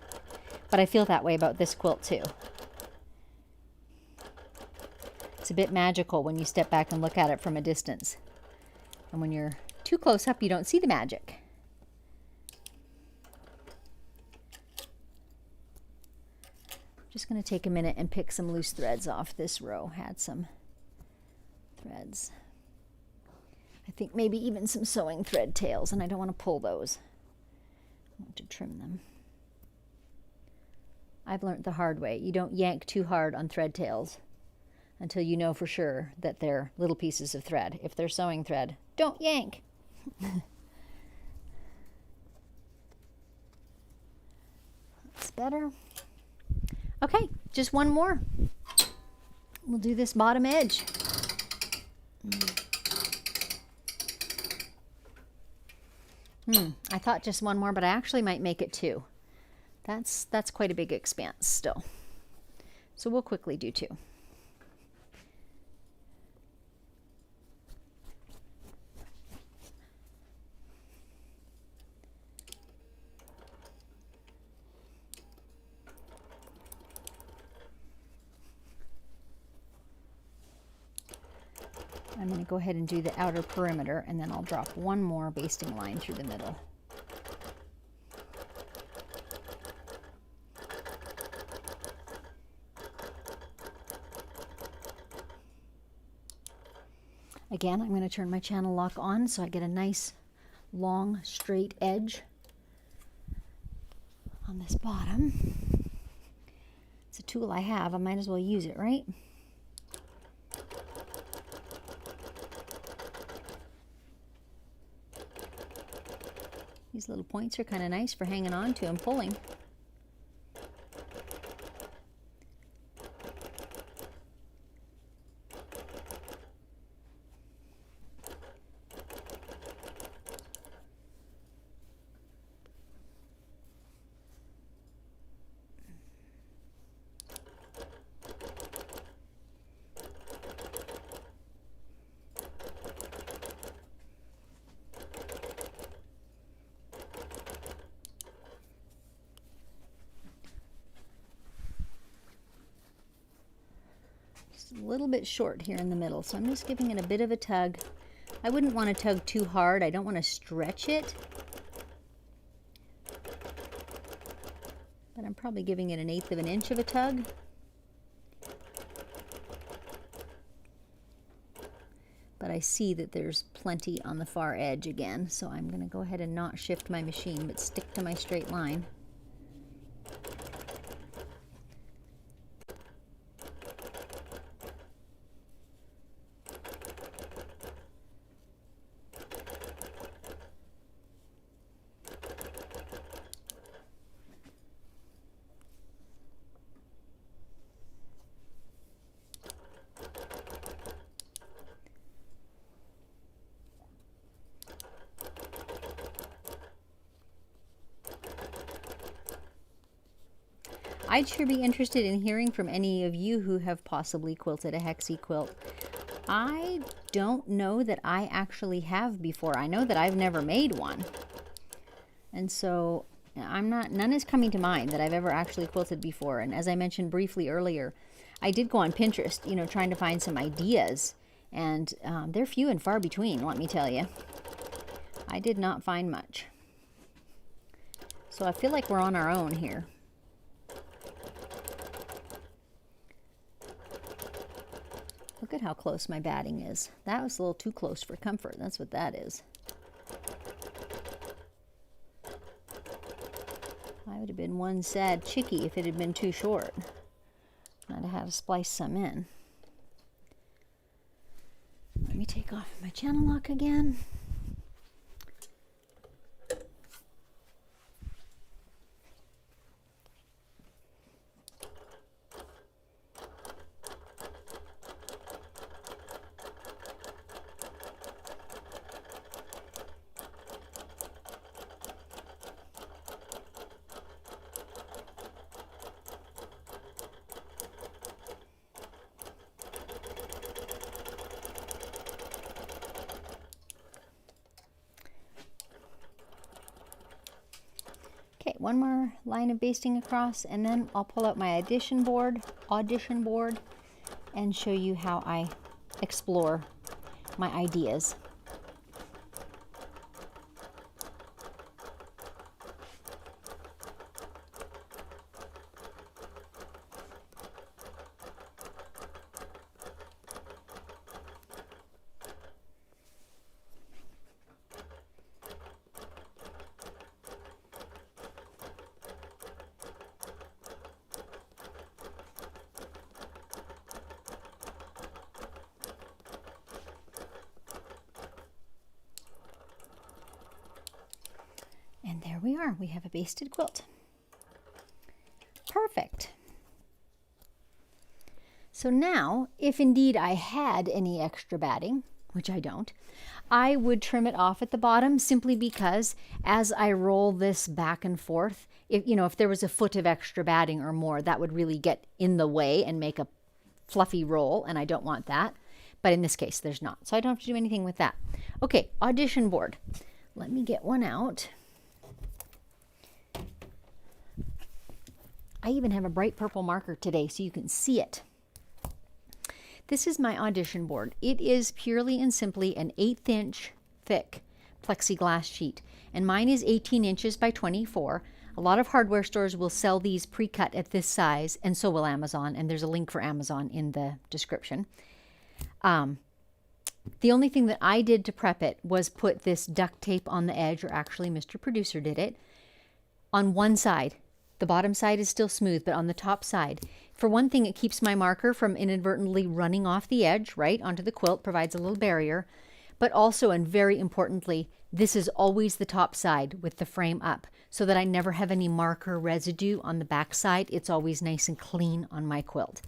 S1: But I feel that way about this quilt too. It's a bit magical when you step back and look at it from a distance. And when you're too close up, you don't see the magic. Just going to take a minute and pick some loose threads off this row. Had some threads. I think maybe even some sewing thread tails, and I don't want to pull those. I want to trim them. I've learned the hard way. You don't yank too hard on thread tails until you know for sure that they're little pieces of thread. If they're sewing thread, don't yank. That's better. Okay, just 1 more. We'll do this bottom edge. I thought just 1 more, but I actually might make it 2. That's quite a big expanse still. So we'll quickly do 2. I'm going to go ahead and do the outer perimeter, and then I'll drop 1 more basting line through the middle. Again, I'm going to turn my channel lock on so I get a nice long straight edge on this bottom. It's a tool I have. I might as well use it, right? These little points are kind of nice for hanging on to and pulling. A little bit short here in the middle, so I'm just giving it a bit of a tug. I wouldn't want to tug too hard. I don't want to stretch it, but I'm probably giving it 1/8 of an inch of a tug. but I see that there's plenty on the far edge again, so I'm going to go ahead and not shift my machine, but stick to my straight line. I'd sure be interested in hearing from any of you who have possibly quilted a Hexie quilt. I don't know that I actually have before. I know that I've never made one. And so none is coming to mind that I've ever actually quilted before. And as I mentioned briefly earlier, I did go on Pinterest, you know, trying to find some ideas. And they're few and far between, let me tell you. I did not find much. So I feel like we're on our own here. Look at how close my batting is. That was a little too close for comfort. That's what that is. I would have been one sad chickie if it had been too short. I'd have had to splice some in. Let me take off my channel lock again. Okay, one more line of basting across, and then I'll pull out my audition board, and show you how I explore my ideas. And there we are. We have a basted quilt. Perfect. So now, if indeed I had any extra batting, which I don't, I would trim it off at the bottom simply because as I roll this back and forth, if there was a foot of extra batting or more, that would really get in the way and make a fluffy roll, and I don't want that. But in this case, there's not. So I don't have to do anything with that. Okay, audition board. Let me get one out. I even have a bright purple marker today so you can see it. This is my audition board. It is purely and simply an 1/8 inch thick plexiglass sheet, and mine is 18 inches by 24. A lot of hardware stores will sell these pre-cut at this size, and so will Amazon, and there's a link for Amazon in the description. The only thing that I did to prep it was put this duct tape on the edge, or actually Mr. Producer did it, on one side. The bottom side is still smooth, but on the top side. For one thing, it keeps my marker from inadvertently running off the edge, right, onto the quilt, provides a little barrier. But also, and very importantly, this is always the top side with the frame up, so that I never have any marker residue on the back side. It's always nice and clean on my quilt.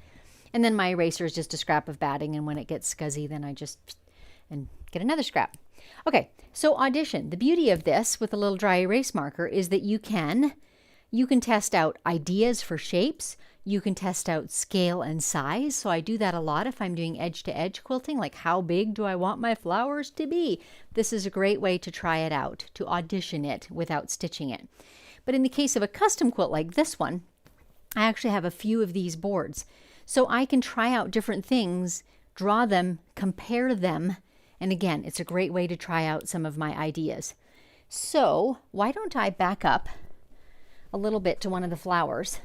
S1: And then my eraser is just a scrap of batting, and when it gets scuzzy, then I just and get another scrap. Okay, so audition. The beauty of this with a little dry erase marker is that you can test out ideas for shapes. You can test out scale and size. So I do that a lot if I'm doing edge-to-edge quilting, like how big do I want my flowers to be? This is a great way to try it out, to audition it without stitching it. But in the case of a custom quilt like this one, I actually have a few of these boards. So I can try out different things, draw them, compare them, and again, it's a great way to try out some of my ideas. So why don't I back up a little bit to one of the flowers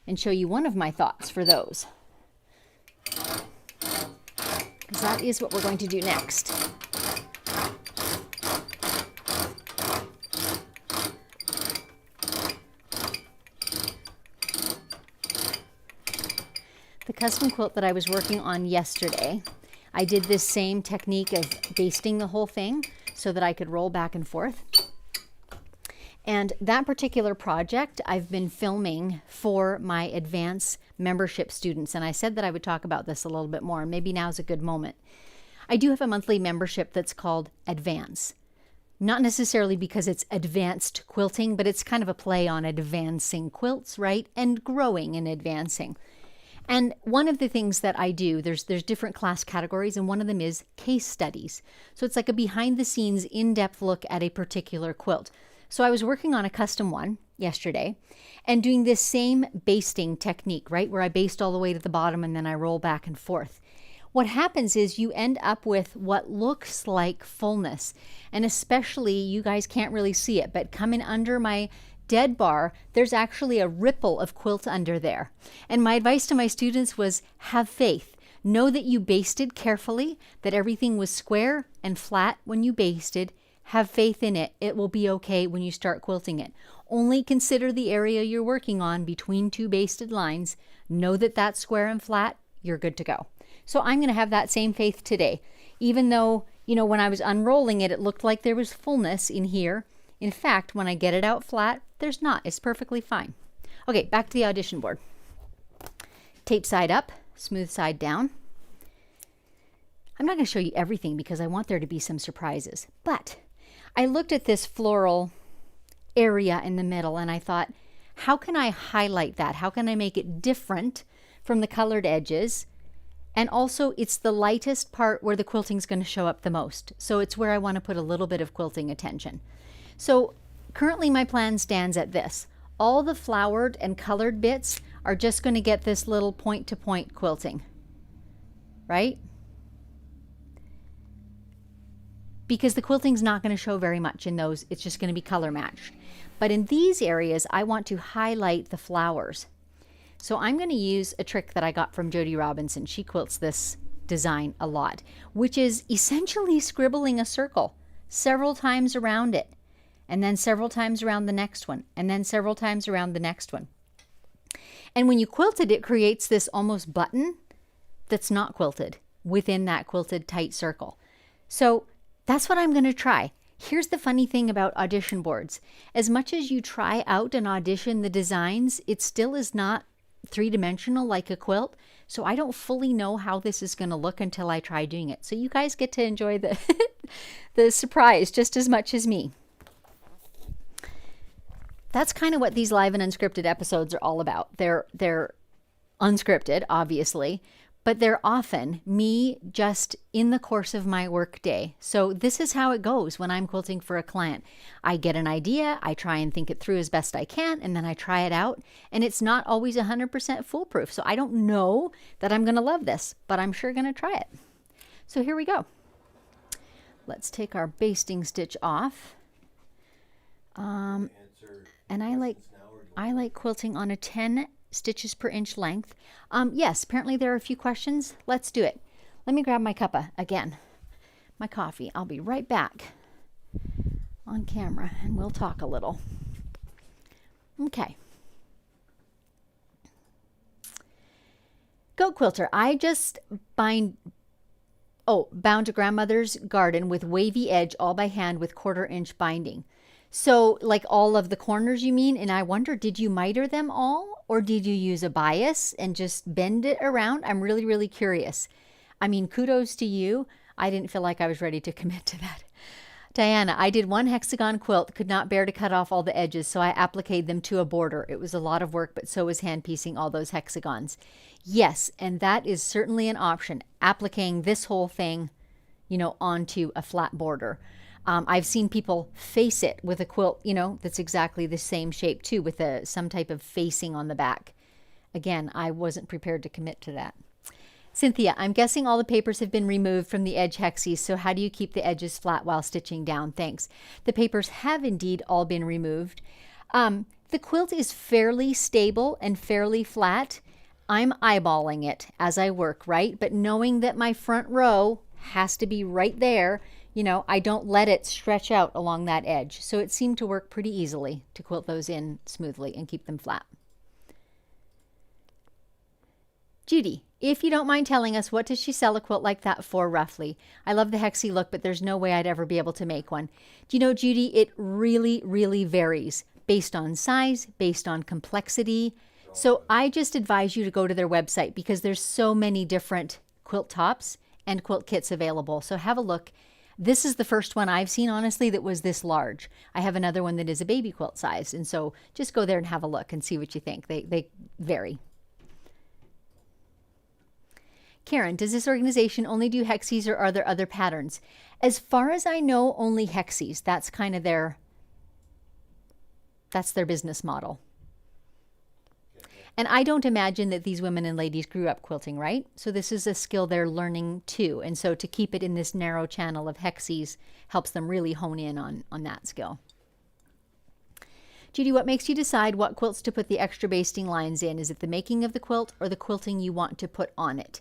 S1: and show you one of my thoughts for those. because that is what we're going to do next. The custom quilt that I was working on yesterday, I did this same technique of basting the whole thing so that I could roll back and forth. And that particular project I've been filming for my advanced membership students. And I said that I would talk about this a little bit more, and maybe now's a good moment. I do have a monthly membership that's called Advance. Not necessarily because it's advanced quilting, but it's kind of a play on advancing quilts, right? And growing and advancing. And one of the things that I do, there's different class categories, and one of them is case studies. So it's like a behind the scenes, in-depth look at a particular quilt. So I was working on a custom one yesterday and doing this same basting technique, right? Where I baste all the way to the bottom and then I roll back and forth. What happens is you end up with what looks like fullness. And especially, you guys can't really see it, but coming under my dead bar, there's actually a ripple of quilt under there. And my advice to my students was have faith. Know that you basted carefully, that everything was square and flat when you basted. Have faith in it. It will be okay when you start quilting it. Only consider the area you're working on between two basted lines. Know that that's square and flat. You're good to go. So I'm going to have that same faith today. Even though, when I was unrolling it, it looked like there was fullness in here. In fact, when I get it out flat, there's not. It's perfectly fine. Okay, back to the audition board. Tape side up, smooth side down. I'm not going to show you everything because I want there to be some surprises. But I looked at this floral area in the middle and I thought, how can I highlight that? How can I make it different from the colored edges? And also, it's the lightest part where the quilting is going to show up the most. So it's where I want to put a little bit of quilting attention. So currently my plan stands at this. All the flowered and colored bits are just going to get this little point-to-point quilting, right? Because the quilting's not going to show very much in those. It's just going to be color matched. But in these areas, I want to highlight the flowers. So I'm going to use a trick that I got from Jody Robinson. She quilts this design a lot, which is essentially scribbling a circle several times around it, and then several times around the next one, and then several times around the next one. And when you quilt it, it creates this almost button that's not quilted within that quilted tight circle. So that's what I'm going to try. Here's the funny thing about audition boards. As much as you try out and audition the designs, it still is not three-dimensional like a quilt. So I don't fully know how this is going to look until I try doing it. So you guys get to enjoy the, the surprise just as much as me. That's kind of what these live and unscripted episodes are all about. They're unscripted, obviously, but they're often me just in the course of my work day. So this is how it goes when I'm quilting for a client. I get an idea, I try and think it through as best I can, and then I try it out. And it's not always 100% foolproof. So I don't know that I'm going to love this, but I'm sure going to try it. So here we go. Let's take our basting stitch off. And I like quilting on a 10 stitches per inch length. Yes, apparently there are a few questions. Let's do it. Let me grab my cuppa again, my coffee. I'll be right back on camera and we'll talk a little. Okay. Goat quilter. I just bound to grandmother's garden with wavy edge all by hand with 1/4 inch binding. So like all of the corners you mean? And I wonder, did you miter them all or did you use a bias and just bend it around? I'm really, really curious. I mean, kudos to you. I didn't feel like I was ready to commit to that. Diana, I did one hexagon quilt, could not bear to cut off all the edges, so I appliqued them to a border. It was a lot of work, but so was hand piecing all those hexagons. Yes, and that is certainly an option, appliquing this whole thing, onto a flat border. I've seen people face it with a quilt, that's exactly the same shape too, with some type of facing on the back. Again, I wasn't prepared to commit to that. Cynthia, I'm guessing all the papers have been removed from the edge hexies, so how do you keep the edges flat while stitching down? Thanks. The papers have indeed all been removed. The quilt is fairly stable and fairly flat. I'm eyeballing it as I work, right? But knowing that my front row has to be right there, you know, I don't let it stretch out along that edge. So it seemed to work pretty easily to quilt those in smoothly and keep them flat. Judy, if you don't mind telling us, what does she sell a quilt like that for roughly? I love the hexie look, but there's no way I'd ever be able to make one. Do you know, Judy, it really, really varies based on size, based on complexity. So I just advise you to go to their website because there's so many different quilt tops and quilt kits available. So have a look. This is the first one I've seen, honestly, that was this large. I have another one that is a baby quilt size. And so just go there and have a look and see what you think. They vary. Karen, does this organization only do hexies or are there other patterns? As far as I know, only hexies. That's kind of that's their business model. And I don't imagine that these women and ladies grew up quilting, right? So this is a skill they're learning too. And so to keep it in this narrow channel of hexies helps them really hone in on that skill. Judy, what makes you decide what quilts to put the extra basting lines in? Is it the making of the quilt or the quilting you want to put on it?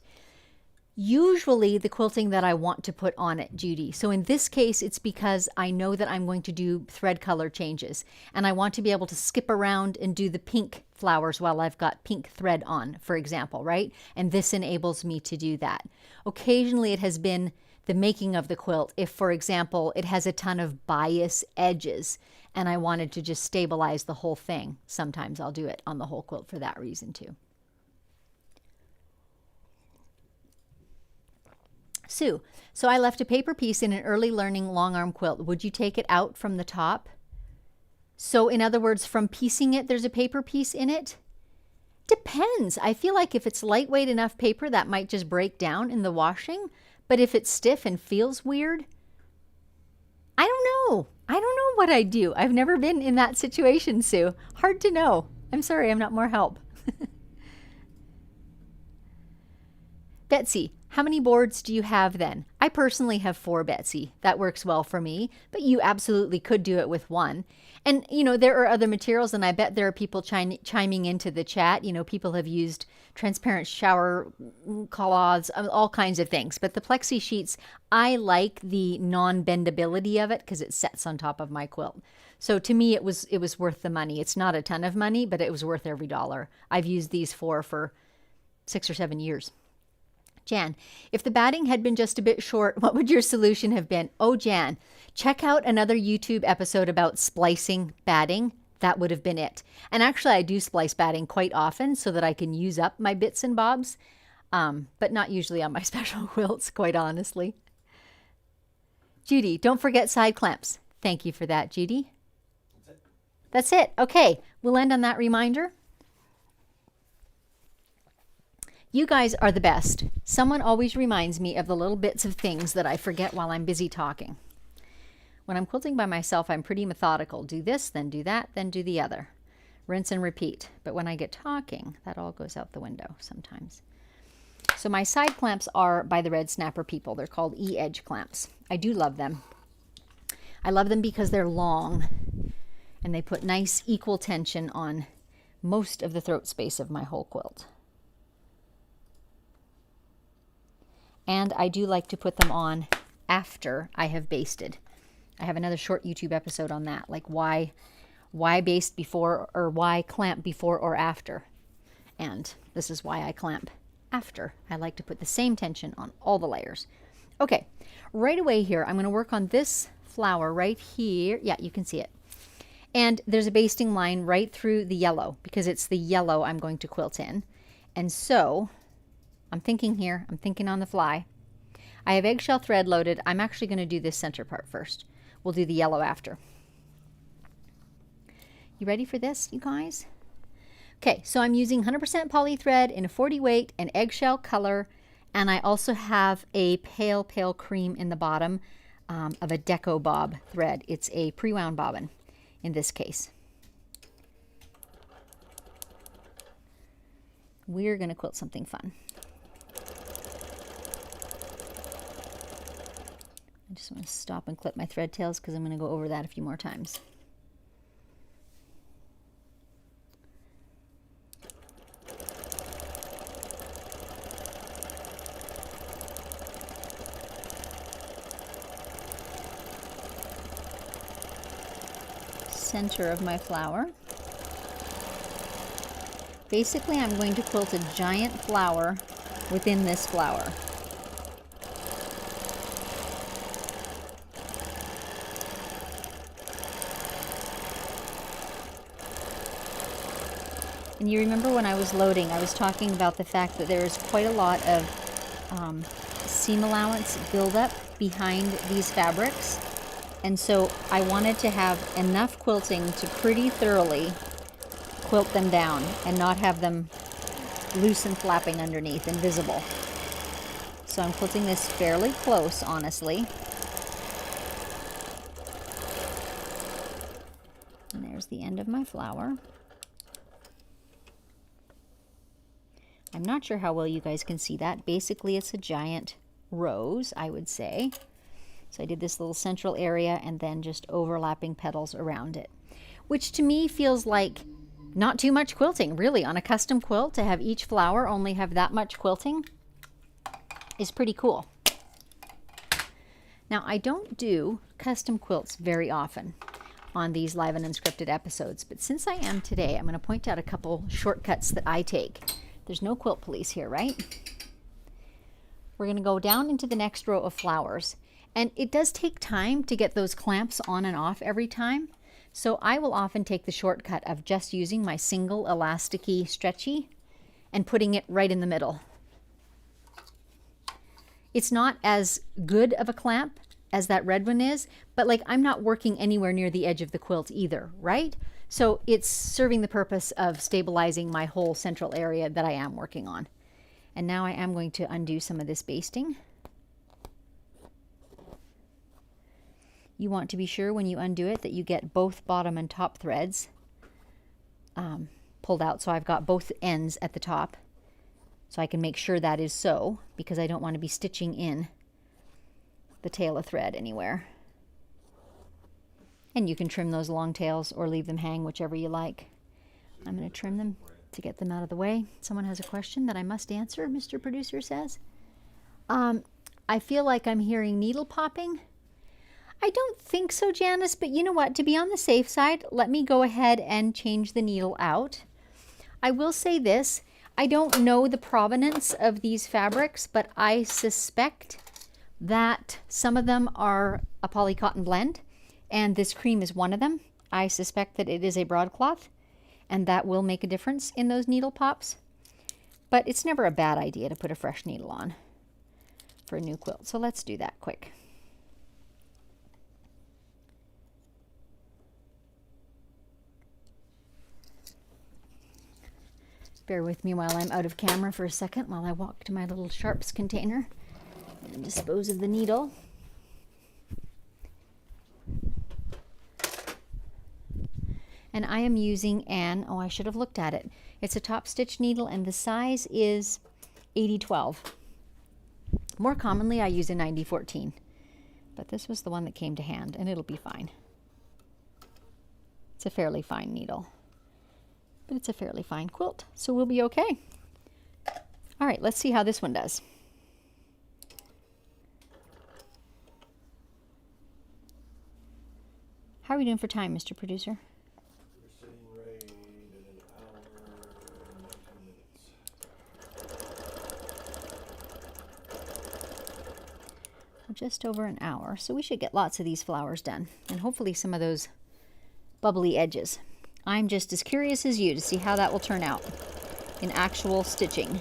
S1: Usually the quilting that I want to put on it, Judy. So in this case, it's because I know that I'm going to do thread color changes and I want to be able to skip around and do the pink flowers while I've got pink thread on, for example, right? And this enables me to do that. Occasionally it has been the making of the quilt if, for example, it has a ton of bias edges and I wanted to just stabilize the whole thing. Sometimes I'll do it on the whole quilt for that reason too. Sue, so I left a paper piece in an early learning long arm quilt. Would you take it out from the top? So in other words, from piecing it, there's a paper piece in it? Depends. I feel like if it's lightweight enough paper, that might just break down in the washing. But if it's stiff and feels weird, I don't know. I don't know what I'd do. I've never been in that situation, Sue. Hard to know. I'm sorry, I'm not more help. Betsy, how many boards do you have then? I personally have 4, Betsy. That works well for me, but you absolutely could do it with 1. And, you know, there are other materials, and I bet there are people chiming into the chat. You know, people have used transparent shower cloths, all kinds of things. But the plexi sheets, I like the non-bendability of it because it sets on top of my quilt. So to me, it was worth the money. It's not a ton of money, but it was worth every dollar. I've used these for 6 or 7 years. Jan, if the batting had been just a bit short, what would your solution have been? Oh, Jan, check out another YouTube episode about splicing batting. That would have been it. And actually, I do splice batting quite often so that I can use up my bits and bobs, but not usually on my special quilts, quite honestly. Judy, don't forget side clamps. Thank you for that, Judy. That's it. Okay, we'll end on that reminder. You guys are the best. Someone always reminds me of the little bits of things that I forget while I'm busy talking. When I'm quilting by myself, I'm pretty methodical. Do this, then do that, then do the other. Rinse and repeat. But when I get talking, that all goes out the window sometimes. So my side clamps are by the Red Snapper people. They're called E-edge clamps. I do love them. I love them because they're long and they put nice equal tension on most of the throat space of my whole quilt. And I do like to put them on after I have basted. I have another short YouTube episode on that, like why baste before or why clamp before or after. And this is why I clamp after. I like to put the same tension on all the layers. Okay, right away here, I'm going to work on this flower right here. Yeah, you can see it. And there's a basting line right through the yellow because it's the yellow I'm going to quilt in. And so I'm thinking here, I'm thinking on the fly. I have eggshell thread loaded. I'm actually going to do this center part first. We'll do the yellow after. You ready for this, you guys? Okay, so I'm using 100% poly thread in a 40 weight and eggshell color, and I also have a pale cream in the bottom of a deco bob thread. It's a pre-wound bobbin in this case. We're going to quilt something fun. I just want to stop and clip my thread tails because I'm going to go over that a few more times. center of my flower. Basically, I'm going to quilt a giant flower within this flower. And you remember when I was loading, I was talking about the fact that there is quite a lot of seam allowance buildup behind these fabrics. And so I wanted to have enough quilting to pretty thoroughly quilt them down and not have them loose and flapping underneath and visible. So I'm quilting this fairly close, honestly. And there's the end of my flower. I'm not sure how well you guys can see that. Basically, it's a giant rose, I would say. So I did this little central area and then just overlapping petals around it, which to me feels like not too much quilting, really. On a custom quilt, to have each flower only have that much quilting is pretty cool. Now, I don't do custom quilts very often on these live and unscripted episodes, but since I am today, I'm going to point out a couple shortcuts that I take. There's no quilt police here, right? We're going to go down into the next row of flowers. And it does take time to get those clamps on and off every time. So I will often take the shortcut of just using my single elasticy stretchy and putting it right in the middle. It's not as good of a clamp as that red one is, but like I'm not working anywhere near the edge of the quilt either, right? So it's serving the purpose of stabilizing my whole central area that I am working on. And now I am going to undo some of this basting. You want to be sure when you undo it that you get both bottom and top threads pulled out. So I've got both ends at the top. So I can make sure that is so, because I don't want to be stitching in the tail of thread anywhere. And you can trim those long tails or leave them hang, whichever you like. I'm going to trim them to get them out of the way. Someone has a question that I must answer, Mr. Producer says. I feel like I'm hearing needle popping. I don't think so, Janice, but you know what? To be on the safe side, let me go ahead and change the needle out. I will say this. I don't know the provenance of these fabrics, but I suspect that some of them are a polycotton blend, and this cream is one of them. I suspect that it is a broadcloth, and that will make a difference in those needle pops. But it's never a bad idea to put a fresh needle on for a new quilt. So let's do that quick. Bear with me while I'm out of camera for a second while I walk to my little sharps container and dispose of the needle. And I am using an, oh, I should have looked at it. It's a top stitch needle and the size is 80-12. More commonly I use a 90-14, but this was the one that came to hand and it'll be fine. It's a fairly fine needle. But it's a fairly fine quilt, so we'll be okay. All right, let's see how this one does. How are we doing for time, Mr. Producer?
S3: We're sitting right at an hour and 19 minutes.
S1: Just over an hour, so we should get lots of these flowers done, and hopefully some of those bubbly edges. I'm just as curious as you to see how that will turn out in actual stitching.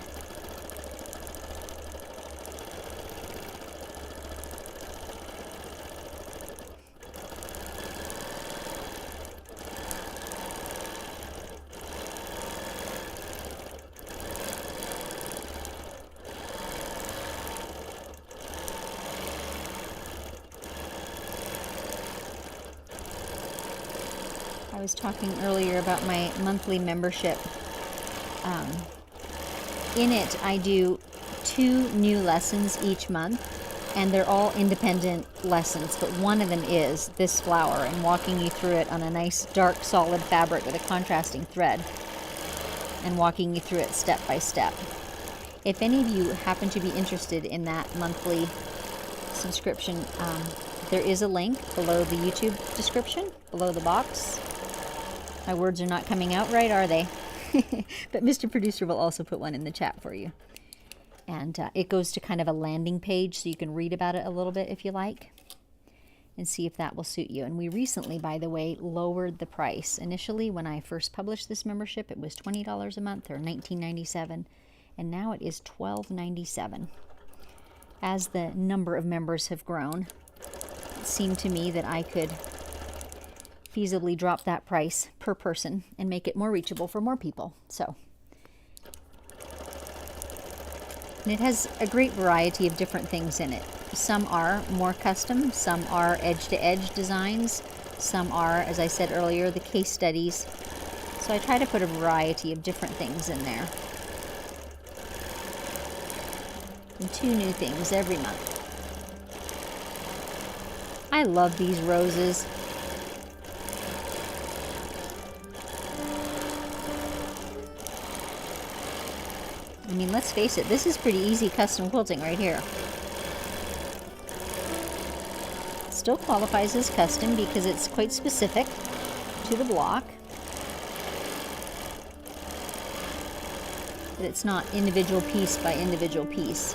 S1: I was talking earlier about my monthly membership. In it, I do 2 new lessons each month, and they're all independent lessons, but one of them is this flower and walking you through it on a nice dark solid fabric with a contrasting thread and walking you through it step by step. If any of you happen to be interested in that monthly subscription, there is a link below the YouTube description, below the box. My words are not coming out right, are they? But Mr. Producer will also put one in the chat for you. And it goes to kind of a landing page so you can read about it a little bit if you like and see if that will suit you. And we recently, by the way, lowered the price. Initially, when I first published this membership, it was $20 a month or $19.97, and now it is $12.97. As the number of members have grown, it seemed to me that I could feasibly drop that price per person and make it more reachable for more people. So, and it has a great variety of different things in it. Some are more custom, some are edge-to-edge designs, some are, as I said earlier, the case studies. So I try to put a variety of different things in there. And 2 new things every month. I love these roses. I mean, let's face it, this is pretty easy custom quilting right here. Still qualifies as custom because it's quite specific to the block. But it's not individual piece by individual piece.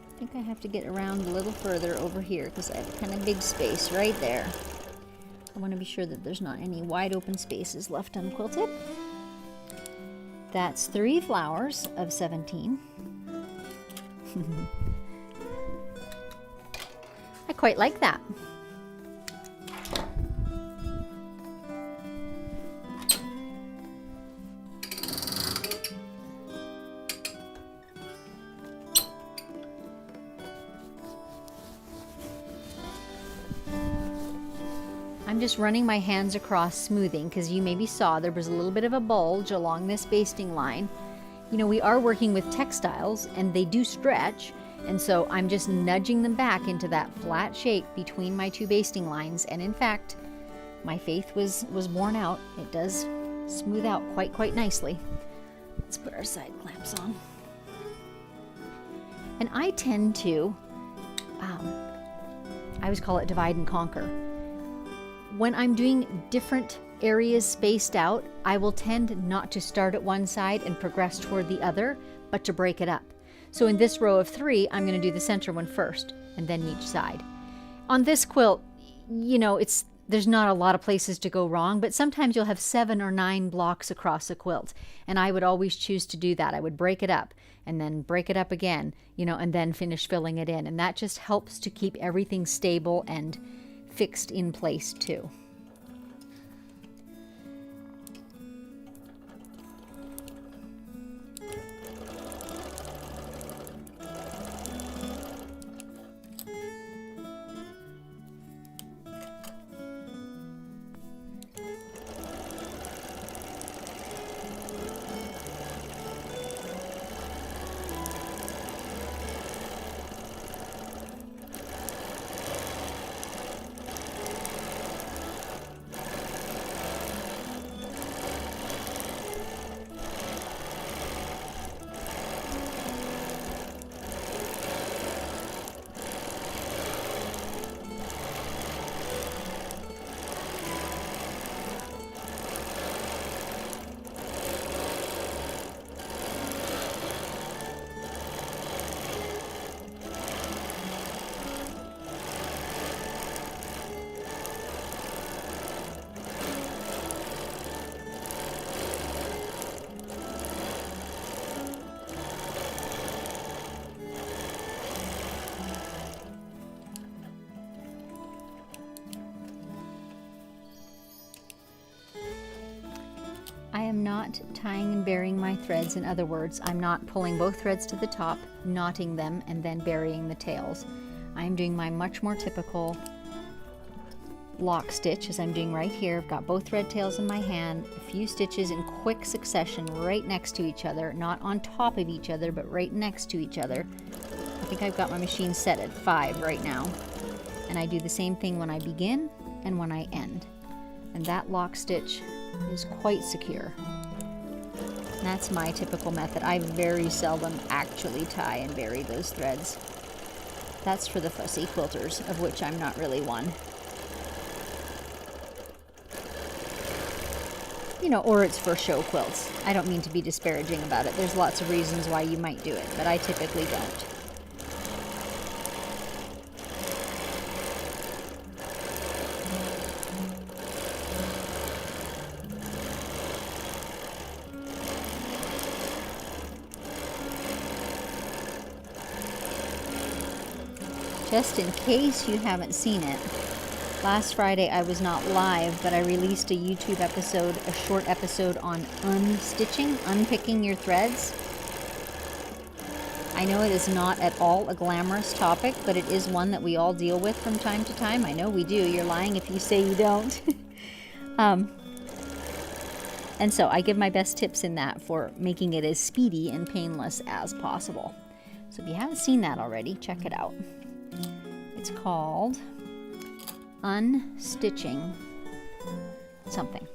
S1: I think I have to get around a little further over here because I have a kind of big space right there. I want to be sure that there's not any wide open spaces left unquilted. That's 3 flowers of 17. I quite like that. I'm just running my hands across smoothing because you maybe saw there was a little bit of a bulge along this basting line. You know, we are working with textiles and they do stretch, and so I'm just nudging them back into that flat shape between my 2 basting lines, and in fact my faith was borne out. It does smooth out quite nicely. Let's put our side clamps on. And I tend to I always call it divide and conquer. When I'm doing different areas spaced out, I will tend not to start at one side and progress toward the other, but to break it up. So in this row of 3, I'm going to do the center one first and then each side. On this quilt, you know, there's not a lot of places to go wrong, but sometimes you'll have 7 or 9 blocks across a quilt, and I would always choose to do that. I would break it up and then break it up again, you know, and then finish filling it in, and that just helps to keep everything stable and fixed in place too. I am not tying and burying my threads. In other words, I'm not pulling both threads to the top, knotting them, and then burying the tails. I'm doing my much more typical lock stitch, as I'm doing right here. I've got both thread tails in my hand, a few stitches in quick succession right next to each other, not on top of each other, but right next to each other. I think I've got my machine set at 5 right now. And I do the same thing when I begin and when I end. And that lock stitch is quite secure. That's my typical method. I very seldom actually tie and bury those threads. That's for the fussy quilters, of which I'm not really one. You know, or it's for show quilts. I don't mean to be disparaging about it. There's lots of reasons why you might do it, but I typically don't. Just in case you haven't seen it, last Friday I was not live, but I released a YouTube episode, a short episode on unstitching, unpicking your threads. I know it is not at all a glamorous topic, but it is one that we all deal with from time to time. I know we do. You're lying if you say you don't. And so I give my best tips in that for making it as speedy and painless as possible. So if you haven't seen that already, check it out. It's called Unstitching something.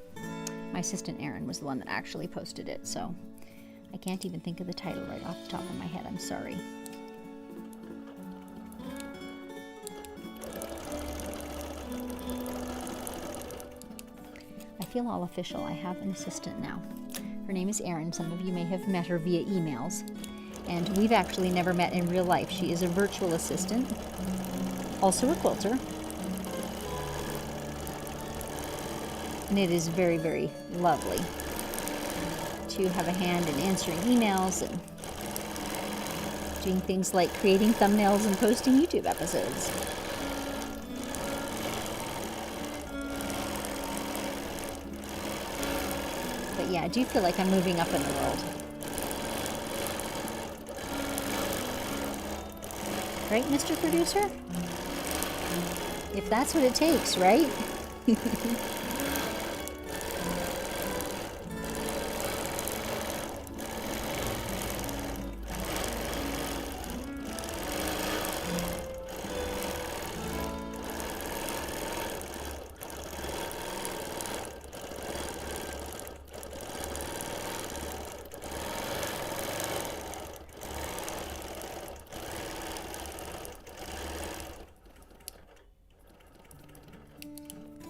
S1: My assistant Erin was the one that actually posted it, so I can't even think of the title right off the top of my head. I'm sorry. I feel all official. I have an assistant now. Her name is Erin. Some of you may have met her via emails. And we've actually never met in real life. She is a virtual assistant, also a quilter. And it is very, very lovely to have a hand in answering emails and doing things like creating thumbnails and posting YouTube episodes. But yeah, I do feel like I'm moving up in the world. Right, Mr. Producer? If that's what it takes, right?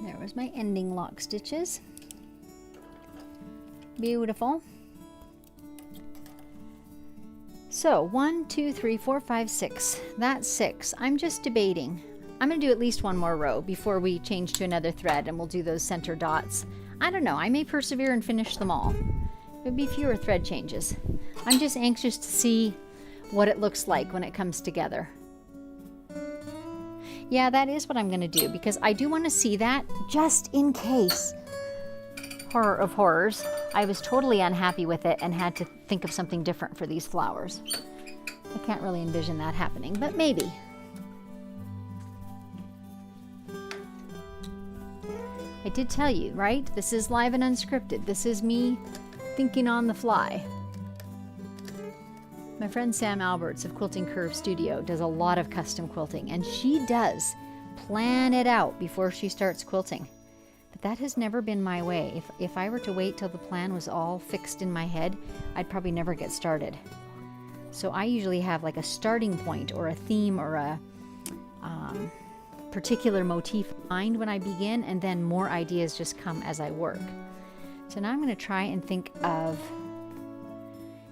S1: There was my ending lock stitches. Beautiful. So 1, 2, 3, 4, 5, 6. That's 6. I'm just debating. I'm going to do at least one more row before we change to another thread, and we'll do those center dots. I don't know. I may persevere and finish them all. There'll be fewer thread changes. I'm just anxious to see what it looks like when it comes together. Yeah, that is what I'm going to do, because I do want to see that just in case. Horror of horrors. I was totally unhappy with it and had to think of something different for these flowers. I can't really envision that happening, but maybe. I did tell you, right? This is live and unscripted. This is me thinking on the fly. My friend Sam Alberts of Quilting Curve Studio does a lot of custom quilting, and she does plan it out before she starts quilting. But that has never been my way. If I were to wait till the plan was all fixed in my head, I'd probably never get started. So I usually have like a starting point or a theme or a particular motif in mind when I begin, and then more ideas just come as I work. So now I'm going to try and think of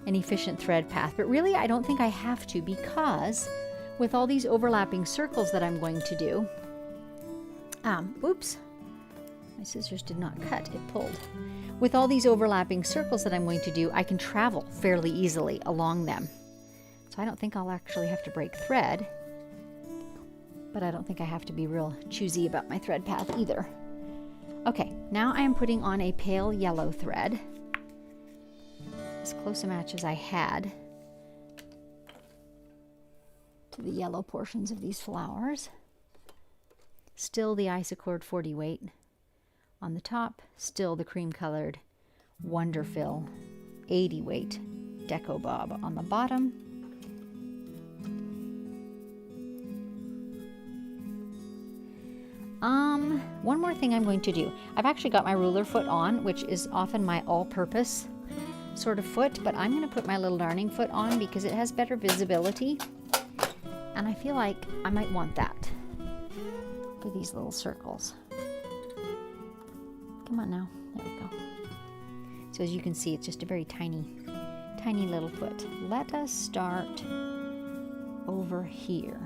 S1: an efficient thread path, but really I don't think I have to, because with all these overlapping circles that I'm going to do, oops, my scissors did not cut, it pulled. With all these overlapping circles that I'm going to do, I can travel fairly easily along them. So I don't think I'll actually have to break thread, but I don't think I have to be real choosy about my thread path either. Okay, now I am putting on a pale yellow thread. As close a match as I had to the yellow portions of these flowers. Still the Isacord 40 weight on the top, still the cream colored Wonderfill 80 weight Deco Bob on the bottom. One more thing I'm going to do. I've actually got my ruler foot on, which is often my all-purpose sort of foot, but I'm going to put my little darning foot on because it has better visibility. And I feel like I might want that for these little circles. Come on now. There we go. So as you can see, it's just a very tiny little foot. Let us start over here.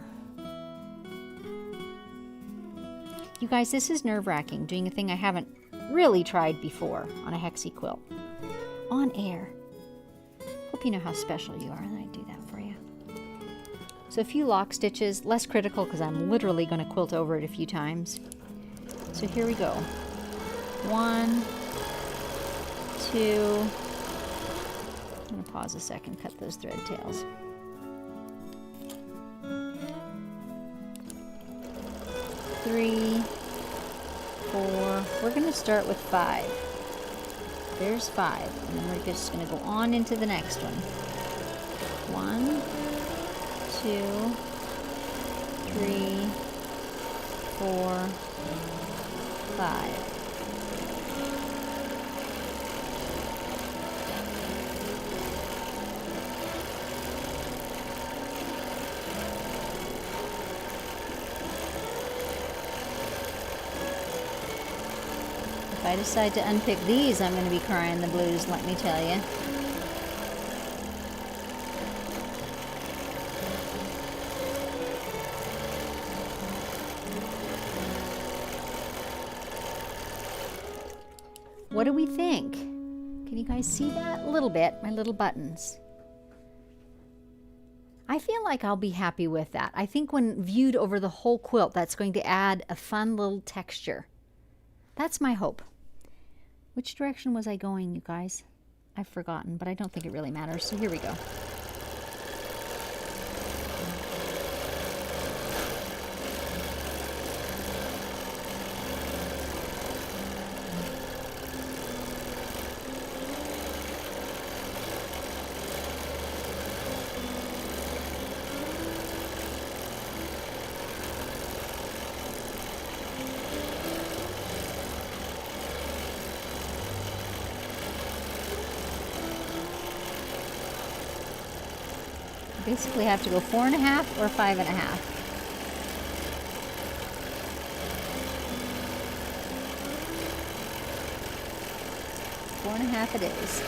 S1: You guys, this is nerve-wracking, doing a thing I haven't really tried before on a Hexie quilt. On air. Hope you know how special you are that I do that for you. So a few lock stitches, less critical because I'm literally going to quilt over it a few times. So here we go. 1, 2. I'm going to pause a second, cut those thread tails. 3, 4. We're going to start with 5. There's 5, and then we're just going to go on into the next one. 1, 2, 3, 4, 5. If I decide to unpick these, I'm going to be crying the blues, let me tell you. What do we think? Can you guys see that? A little bit, my little buttons. I feel like I'll be happy with that. I think when viewed over the whole quilt, that's going to add a fun little texture. That's my hope. Which direction was I going, you guys? I've forgotten, but I don't think it really matters. So here we go. Basically have to go 4.5 or 5.5. 4.5 it is.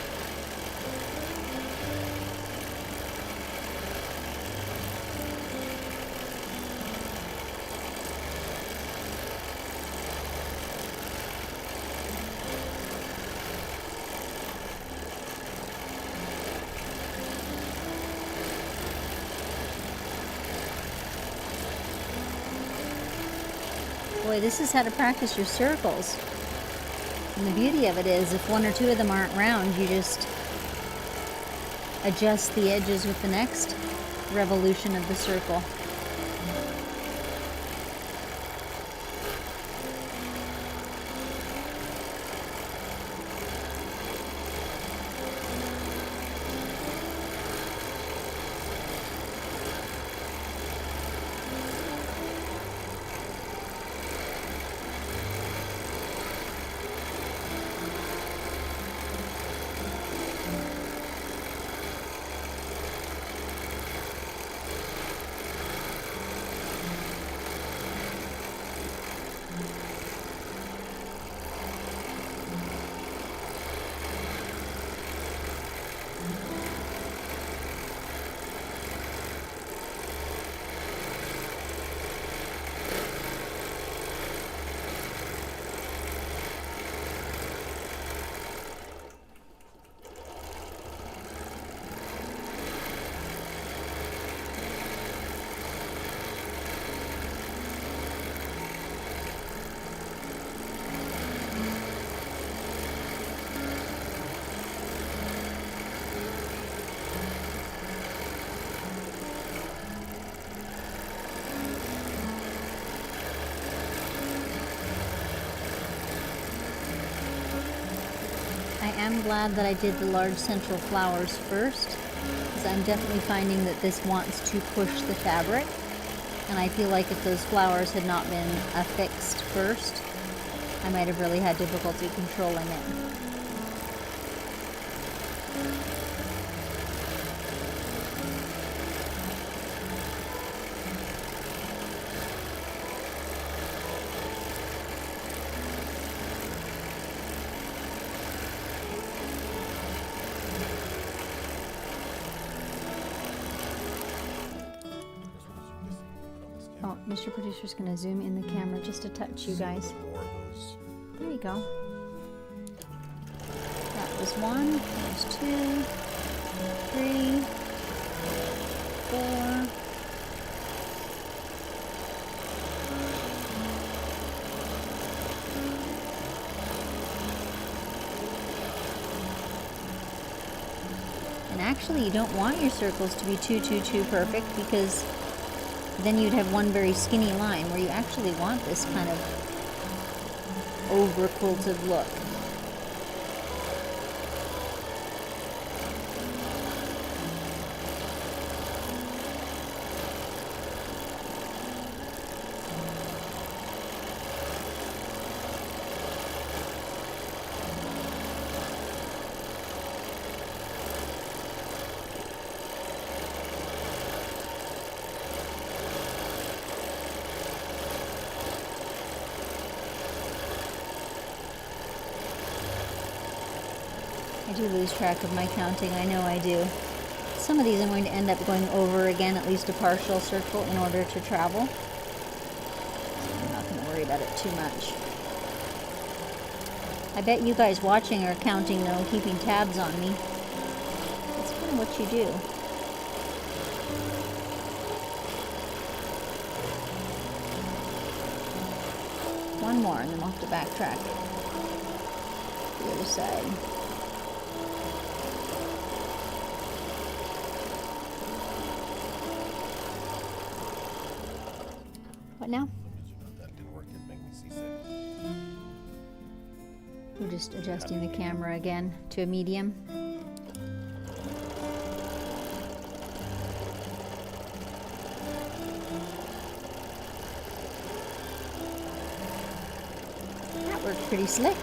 S1: Boy, this is how to practice your circles. And the beauty of it is, if 1 or 2 of them aren't round, you just adjust the edges with the next revolution of the circle. I am glad that I did the large central flowers first, because I'm definitely finding that this wants to push the fabric, and I feel like if those flowers had not been affixed first, I might have really had difficulty controlling it. Oh, Mr. Producer's going to zoom in the camera just a touch, you guys.
S3: More of those.
S1: There you go. That was 1, there's 2, 3, 4. And actually, you don't want your circles to be too perfect, because then you'd have one very skinny line, where you actually want this kind of over quilted look. I do lose track of my counting, I know I do. Some of these I'm going to end up going over again, at least a partial circle, in order to travel. So I'm not going to worry about it too much. I bet you guys watching are counting though, keeping tabs on me. That's kind of what you do. One more and then we'll have to backtrack. The other side. What now?
S3: That didn't work. It made me seasick.
S1: We're just adjusting the camera again to a medium. That worked pretty slick.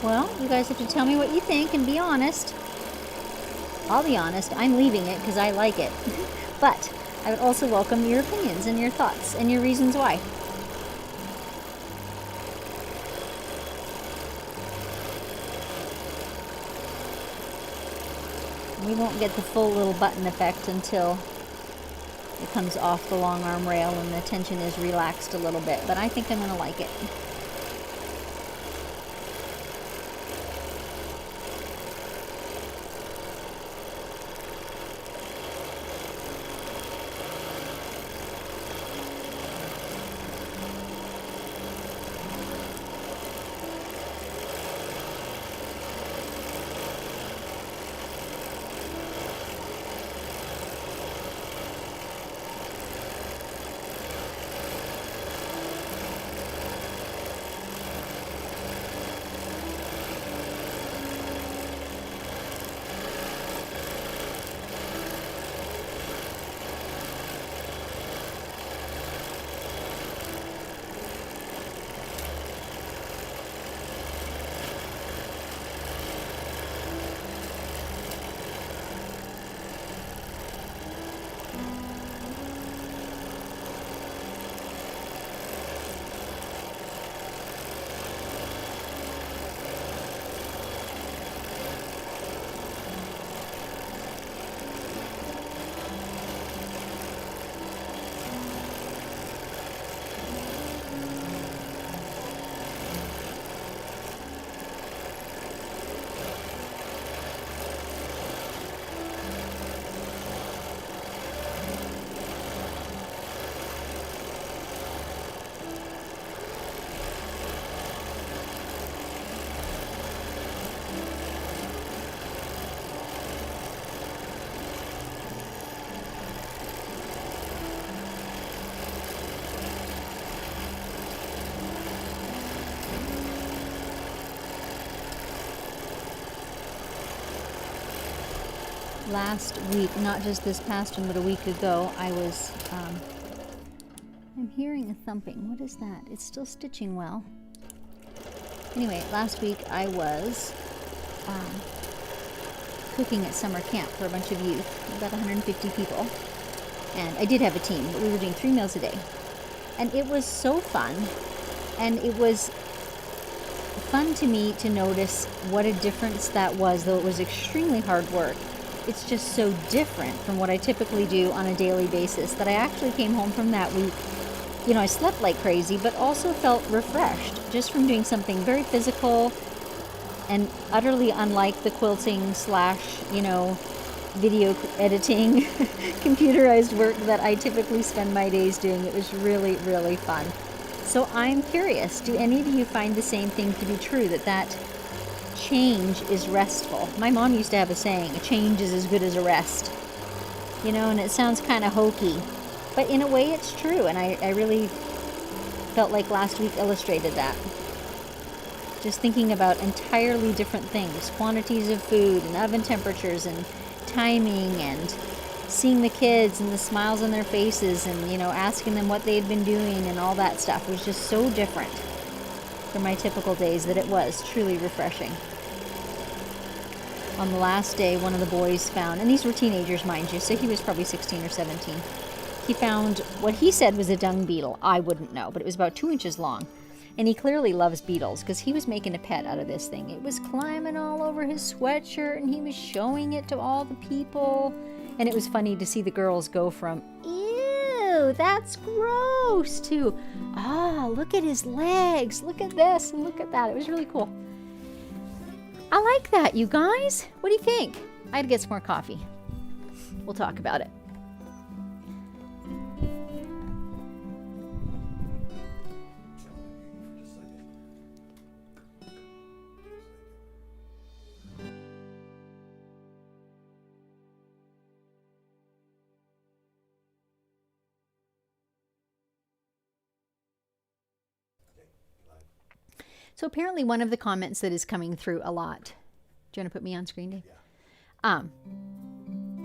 S1: Well, you guys have to tell me what you think and be honest. I'll be honest, I'm leaving it because I like it. But I would also welcome your opinions and your thoughts and your reasons why. We won't get the full little button effect until it comes off the long arm rail and the tension is relaxed a little bit, but I think I'm going to like it. last week, not just this past one, but a week ago, I was, I'm hearing a thumping. What is that? It's still stitching well. Anyway, last week I was cooking at summer camp for a bunch of youth, about 150 people. And I did have a team, but we were doing 3 meals a day. And it was so fun. And it was fun to me to notice what a difference that was, though it was extremely hard work. It's just so different from what I typically do on a daily basis that I actually came home from that week. You know, I slept like crazy, but also felt refreshed just from doing something very physical and utterly unlike the quilting / video editing, computerized work that I typically spend my days doing. It was really, really fun. So I'm curious, do any of you find the same thing to be true, that change is restful? My mom used to have a saying, a change is as good as a rest. And it sounds kind of hokey, but in a way it's true, and I really felt like last week illustrated that. Just thinking about entirely different things, quantities of food and oven temperatures and timing, and seeing the kids and the smiles on their faces, and asking them what they'd been doing and all that stuff was just so different from my typical days that it was truly refreshing. On the last day, one of the boys found, and these were teenagers, mind you, so he was probably 16 or 17. He found what he said was a dung beetle. I wouldn't know, but it was about 2 inches long. And he clearly loves beetles because he was making a pet out of this thing. It was climbing all over his sweatshirt, and he was showing it to all the people. And it was funny to see the girls go from, ew, that's gross, to, look at his legs, look at this, and look at that. It was really cool. I like that, you guys. What do you think? I had to get some more coffee. We'll talk about it. So apparently one of the comments that is coming through a lot. Do you want to put me on screen, Dave? Yeah.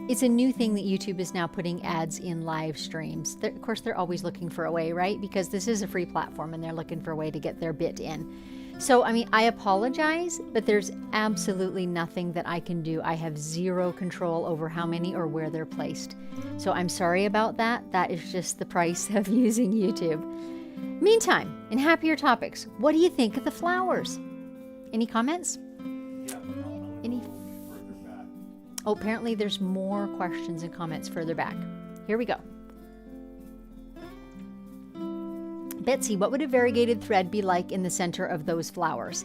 S1: It's a new thing that YouTube is now putting ads in live streams. Of course, they're always looking for a way, right? Because this is a free platform and they're looking for a way to get their bit in. So, I apologize, but there's absolutely nothing that I can do. I have zero control over how many or where they're placed. So I'm sorry about that. That is just the price of using YouTube. Meantime, in happier topics, what do you think of the flowers? Any comments? Any? Oh, apparently there's more questions and comments further back. Here we go. Betsy, what would a variegated thread be like in the center of those flowers?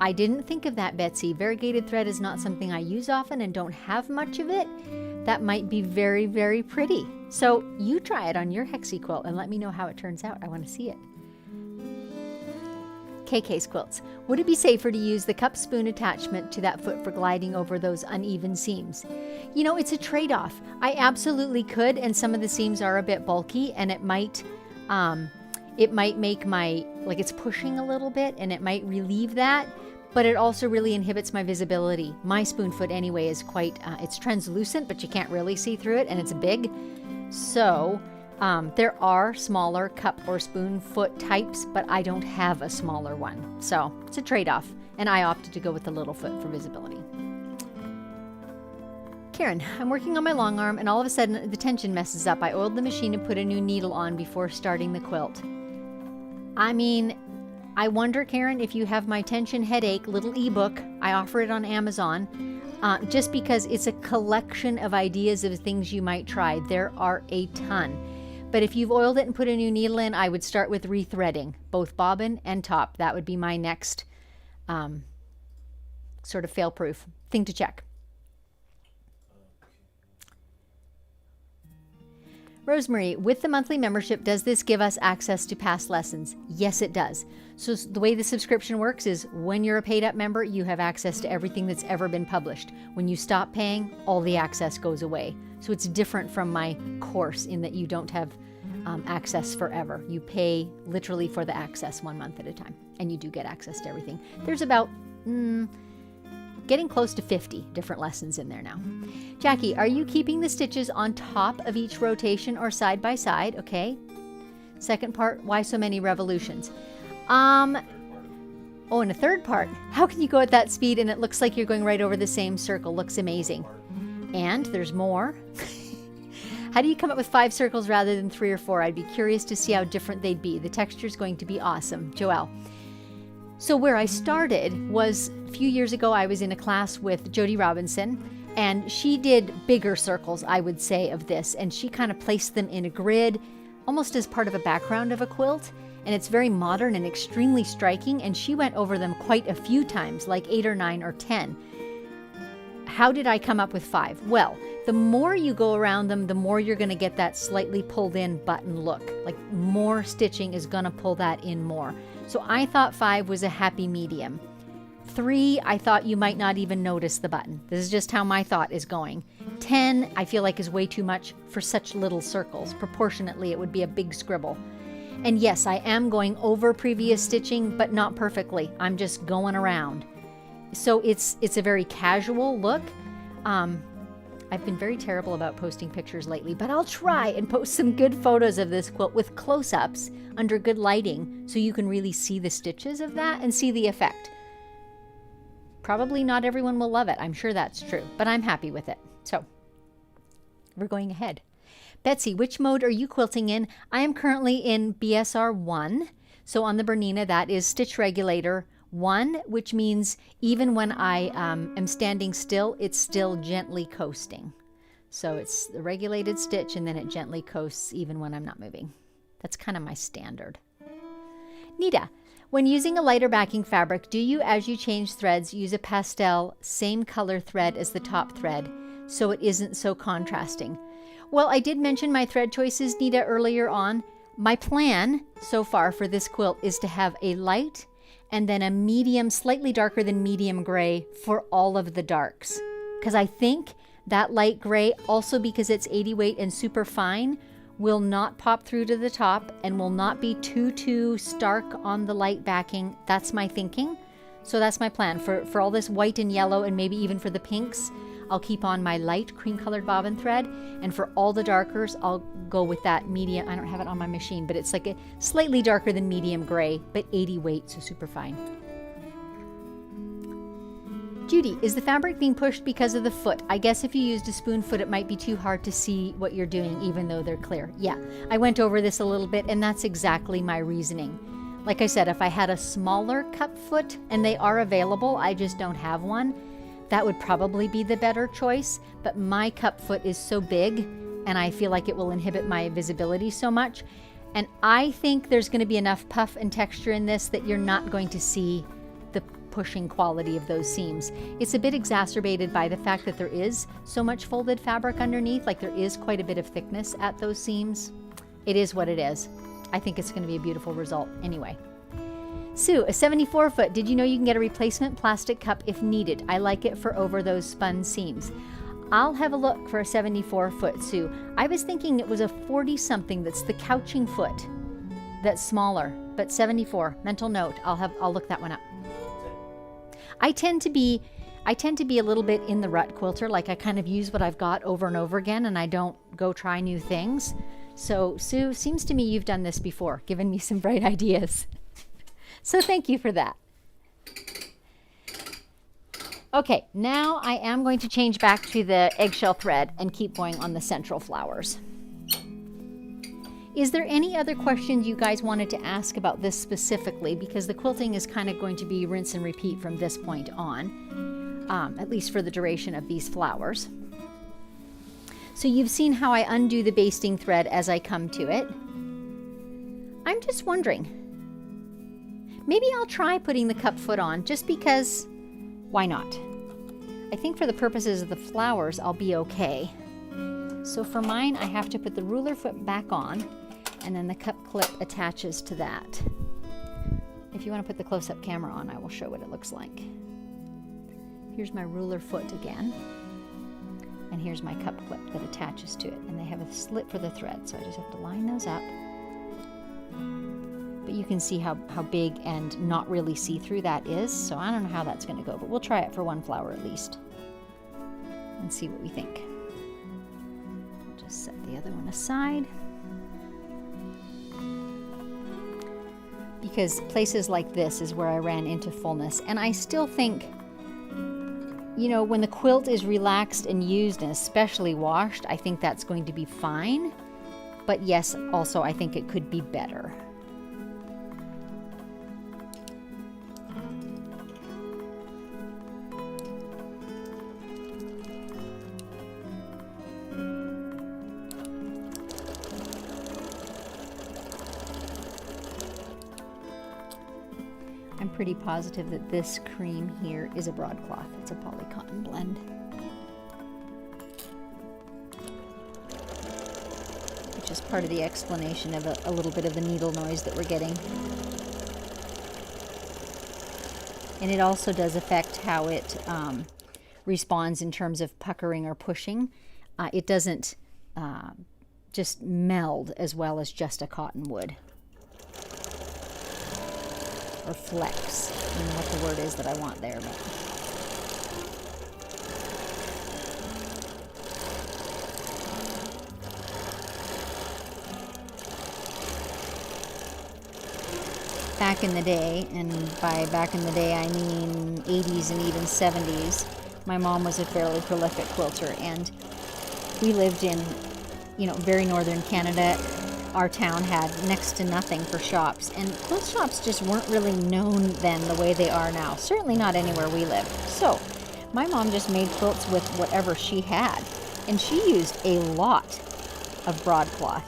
S1: I didn't think of that, Betsy. Variegated thread is not something I use often and don't have much of it. That might be very, very pretty. So you try it on your Hexie quilt and let me know how it turns out. I want to see it. KK's quilts. Would it be safer to use the cup spoon attachment to that foot for gliding over those uneven seams? It's a trade-off. I absolutely could, and some of the seams are a bit bulky, and it might make my, it's pushing a little bit, and it might relieve that. But it also really inhibits my visibility. My spoon foot anyway is quite, it's translucent, but you can't really see through it, and it's big. So there are smaller cup or spoon foot types, but I don't have a smaller one. So it's a trade-off, and I opted to go with the little foot for visibility. Karen, I'm working on my long arm, and all of a sudden the tension messes up. I oiled the machine and put a new needle on before starting the quilt. I wonder, Karen, if you have my tension headache little ebook. I offer it on Amazon just because it's a collection of ideas of things you might try. There are a ton. But if you've oiled it and put a new needle in, I would start with rethreading, both bobbin and top. That would be my next sort of fail-proof thing to check. Rosemary, with the monthly membership, does this give us access to past lessons? Yes, it does. So the way the subscription works is when you're a paid up member, you have access to everything that's ever been published. When you stop paying, all the access goes away. So it's different from my course in that you don't have access forever. You pay literally for the access 1 month at a time, and you do get access to everything. There's about, getting close to 50 different lessons in there now. Jackie, are you keeping the stitches on top of each rotation or side by side? Okay. Second part, why so many revolutions? Oh, and a third part. How can you go at that speed and it looks like you're going right over the same circle? Looks amazing. And there's more. How do you come up with 5 circles rather than 3 or 4? I'd be curious to see how different they'd be. The texture is going to be awesome. Joelle. So where I started was a few years ago, I was in a class with Jody Robinson, and she did bigger circles, I would say, of this. And she kind of placed them in a grid, almost as part of a background of a quilt. And it's very modern and extremely striking. And she went over them quite a few times, like 8 or 9 or 10. How did I come up with 5? Well, the more you go around them, the more you're going to get that slightly pulled in button look. Like more stitching is going to pull that in more. So I thought 5 was a happy medium. 3, I thought you might not even notice the button. This is just how my thought is going. 10, I feel like is way too much for such little circles. Proportionately, it would be a big scribble. And yes, I am going over previous stitching, but not perfectly. I'm just going around. So it's a very casual look. I've been very terrible about posting pictures lately, but I'll try and post some good photos of this quilt with close-ups under good lighting so you can really see the stitches of that and see the effect. Probably not everyone will love it. I'm sure that's true, but I'm happy with it. So we're going ahead. Betsy, which mode are you quilting in? I am currently in BSR 1. So on the Bernina, that is stitch regulator 1, which means even when I am standing still, it's still gently coasting. So it's the regulated stitch and then it gently coasts even when I'm not moving. That's kind of my standard. Nita, when using a lighter backing fabric, do you, as you change threads, use a pastel same color thread as the top thread so it isn't so contrasting? Well, I did mention my thread choices, Nita, earlier on. My plan so far for this quilt is to have a light and then a medium, slightly darker than medium gray for all of the darks. Because I think that light gray, also because it's 80 weight and super fine, will not pop through to the top and will not be too stark on the light backing. That's my thinking. So that's my plan. For all this white and yellow and maybe even for the pinks, I'll keep on my light cream colored bobbin thread. And for all the darkers, I'll go with that medium. I don't have it on my machine, but it's like a slightly darker than medium gray, but 80 weight, so super fine. Judy, is the fabric being pushed because of the foot? I guess if you used a spoon foot, it might be too hard to see what you're doing, even though they're clear. Yeah, I went over this a little bit, and that's exactly my reasoning. Like I said, if I had a smaller cup foot, and they are available, I just don't have one, that would probably be the better choice. But my cup foot is so big, and I feel like it will inhibit my visibility so much. And I think there's going to be enough puff and texture in this that you're not going to see the pushing quality of those seams. It's a bit exacerbated by the fact that there is so much folded fabric underneath, like there is quite a bit of thickness at those seams. It is what it is. I think it's going to be a beautiful result anyway. Sue, a 74 foot, did you know you can get a replacement plastic cup if needed? I like it for over those spun seams. I'll have a look for a 74 foot, Sue. I was thinking it was a 40 something that's the couching foot that's smaller, but 74, mental note. I'll look that one up. I tend to be a little bit in the rut quilter, like I kind of use what I've got over and over again and I don't go try new things. So Sue, seems to me you've done this before, given me some bright ideas. So thank you for that. Okay, now I am going to change back to the eggshell thread and keep going on the central flowers. Is there any other questions you guys wanted to ask about this specifically? Because the quilting is kind of going to be rinse and repeat from this point on, at least for the duration of these flowers. So you've seen how I undo the basting thread as I come to it. I'm just wondering, maybe I'll try putting the cup foot on just because, why not? I think for the purposes of the flowers, I'll be okay. So for mine, I have to put the ruler foot back on, and then the cup clip attaches to that. If you want to put the close-up camera on, I will show what it looks like. Here's my ruler foot again, and here's my cup clip that attaches to it, and they have a slit for the thread, so I just have to line those up. but you can see how big and not really see-through that is. So I don't know how that's going to go, but we'll try it for one flower at least and see what we think. I'll just set the other one aside. Because places like this is where I ran into fullness. And I still think, you know, when the quilt is relaxed and used and especially washed, I think that's going to be fine. But yes, also I think it could be better. I'm pretty positive that this cream here is a broadcloth. It's a poly cotton blend. Which is part of the explanation of a little bit of the needle noise that we're getting. And it also does affect how it responds in terms of puckering or pushing. It doesn't just meld as well as just a cotton would. Or flex. I don't know what the word is that I want there, but back in the day, and by back in the day I mean 80s and even 70s, my mom was a fairly prolific quilter, and we lived in, you know, very northern Canada. Our town had next to nothing for shops, and quilt shops just weren't really known then the way they are now. Certainly not anywhere we lived. So my mom just made quilts with whatever she had, and she used a lot of broadcloth.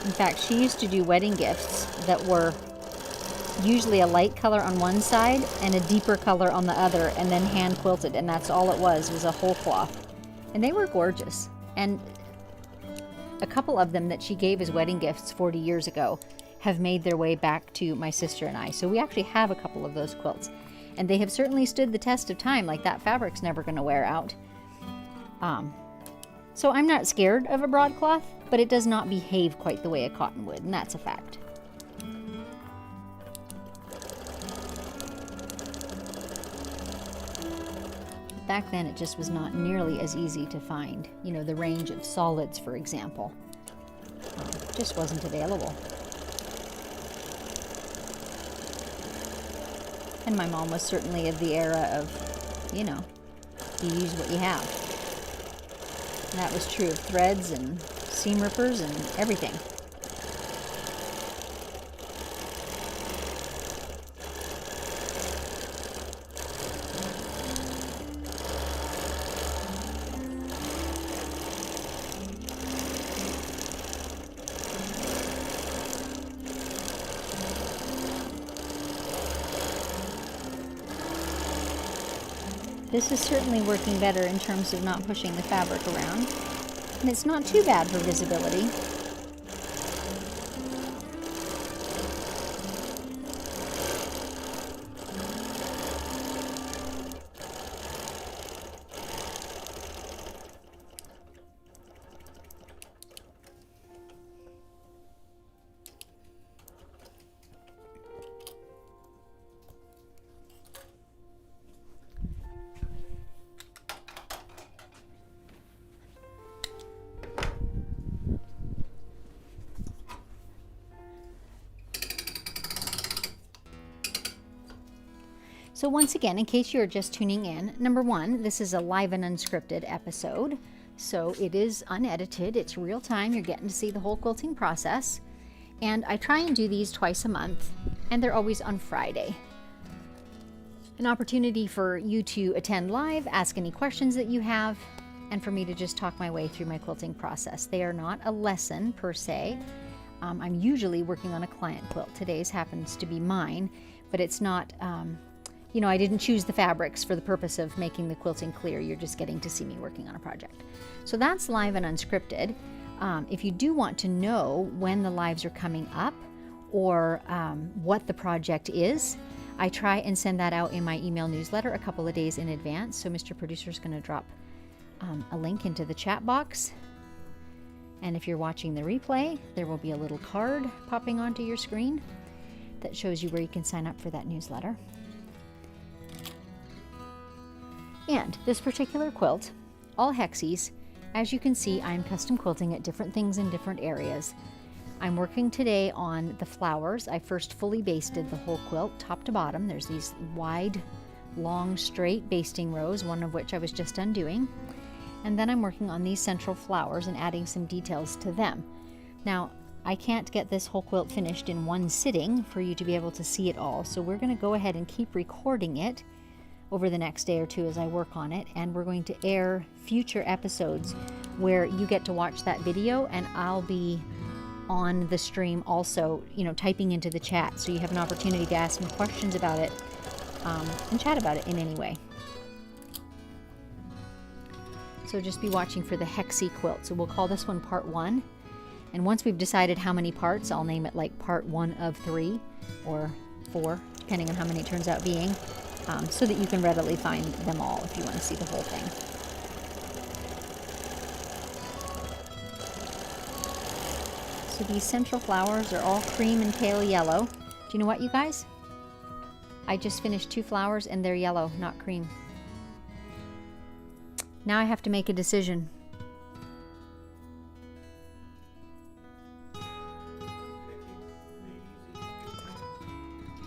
S1: In fact, she used to do wedding gifts that were usually a light color on one side and a deeper color on the other, and then hand quilted, and that's all it was a whole cloth. And they were gorgeous. And a couple of them that she gave as wedding gifts 40 years ago have made their way back to my sister and I. So we actually have a couple of those quilts. And they have certainly stood the test of time. Like, that fabric's never going to wear out. So I'm not scared of a broadcloth, but it does not behave quite the way a cotton would, and that's a fact. Back then, it just was not nearly as easy to find. You know, the range of solids, for example, just wasn't available. And my mom was certainly of the era of, you know, you use what you have. And that was true of threads and seam rippers and everything. This is certainly working better in terms of not pushing the fabric around, and it's not too bad for visibility. So once again, in case you're just tuning in, number one, this is a live and unscripted episode. So it is unedited, it's real time, you're getting to see the whole quilting process. And I try and do these twice a month, and they're always on Friday. An opportunity for you to attend live, ask any questions that you have, and for me to just talk my way through my quilting process. They are not a lesson per se. I'm usually working on a client quilt. Today's happens to be mine, but it's not, you know, I didn't choose the fabrics for the purpose of making the quilting clear. You're just getting to see me working on a project. So that's live and unscripted. If you do want to know when the lives are coming up or what the project is, I try and send that out in my email newsletter a couple of days in advance. So Mr. Producer is going to drop a link into the chat box. And if you're watching the replay, there will be a little card popping onto your screen. that shows you where you can sign up for that newsletter. And this particular quilt, all hexies, as you can see, I'm custom quilting at different things in different areas. I'm working today on the flowers. I first fully basted the whole quilt, top to bottom. There's these wide, long, straight basting rows, one of which I was just undoing. And then I'm working on these central flowers and adding some details to them. Now, I can't get this whole quilt finished in one sitting for you to be able to see it all, so we're going to go ahead and keep recording it over the next day or two as I work on it, and we're going to air future episodes where you get to watch that video, and I'll be on the stream also, typing into the chat, so you have an opportunity to ask me questions about it and chat about it in any way. So just be watching for the Hexie Quilt. So we'll call this one part 1. And once we've decided how many parts, I'll name it like part 1 of 3 or 4, depending on how many it turns out being, so that you can readily find them all if you want to see the whole thing. So these central flowers are all cream and pale yellow. Do you know what, you guys? I just finished 2 flowers and they're yellow, not cream. Now I have to make a decision.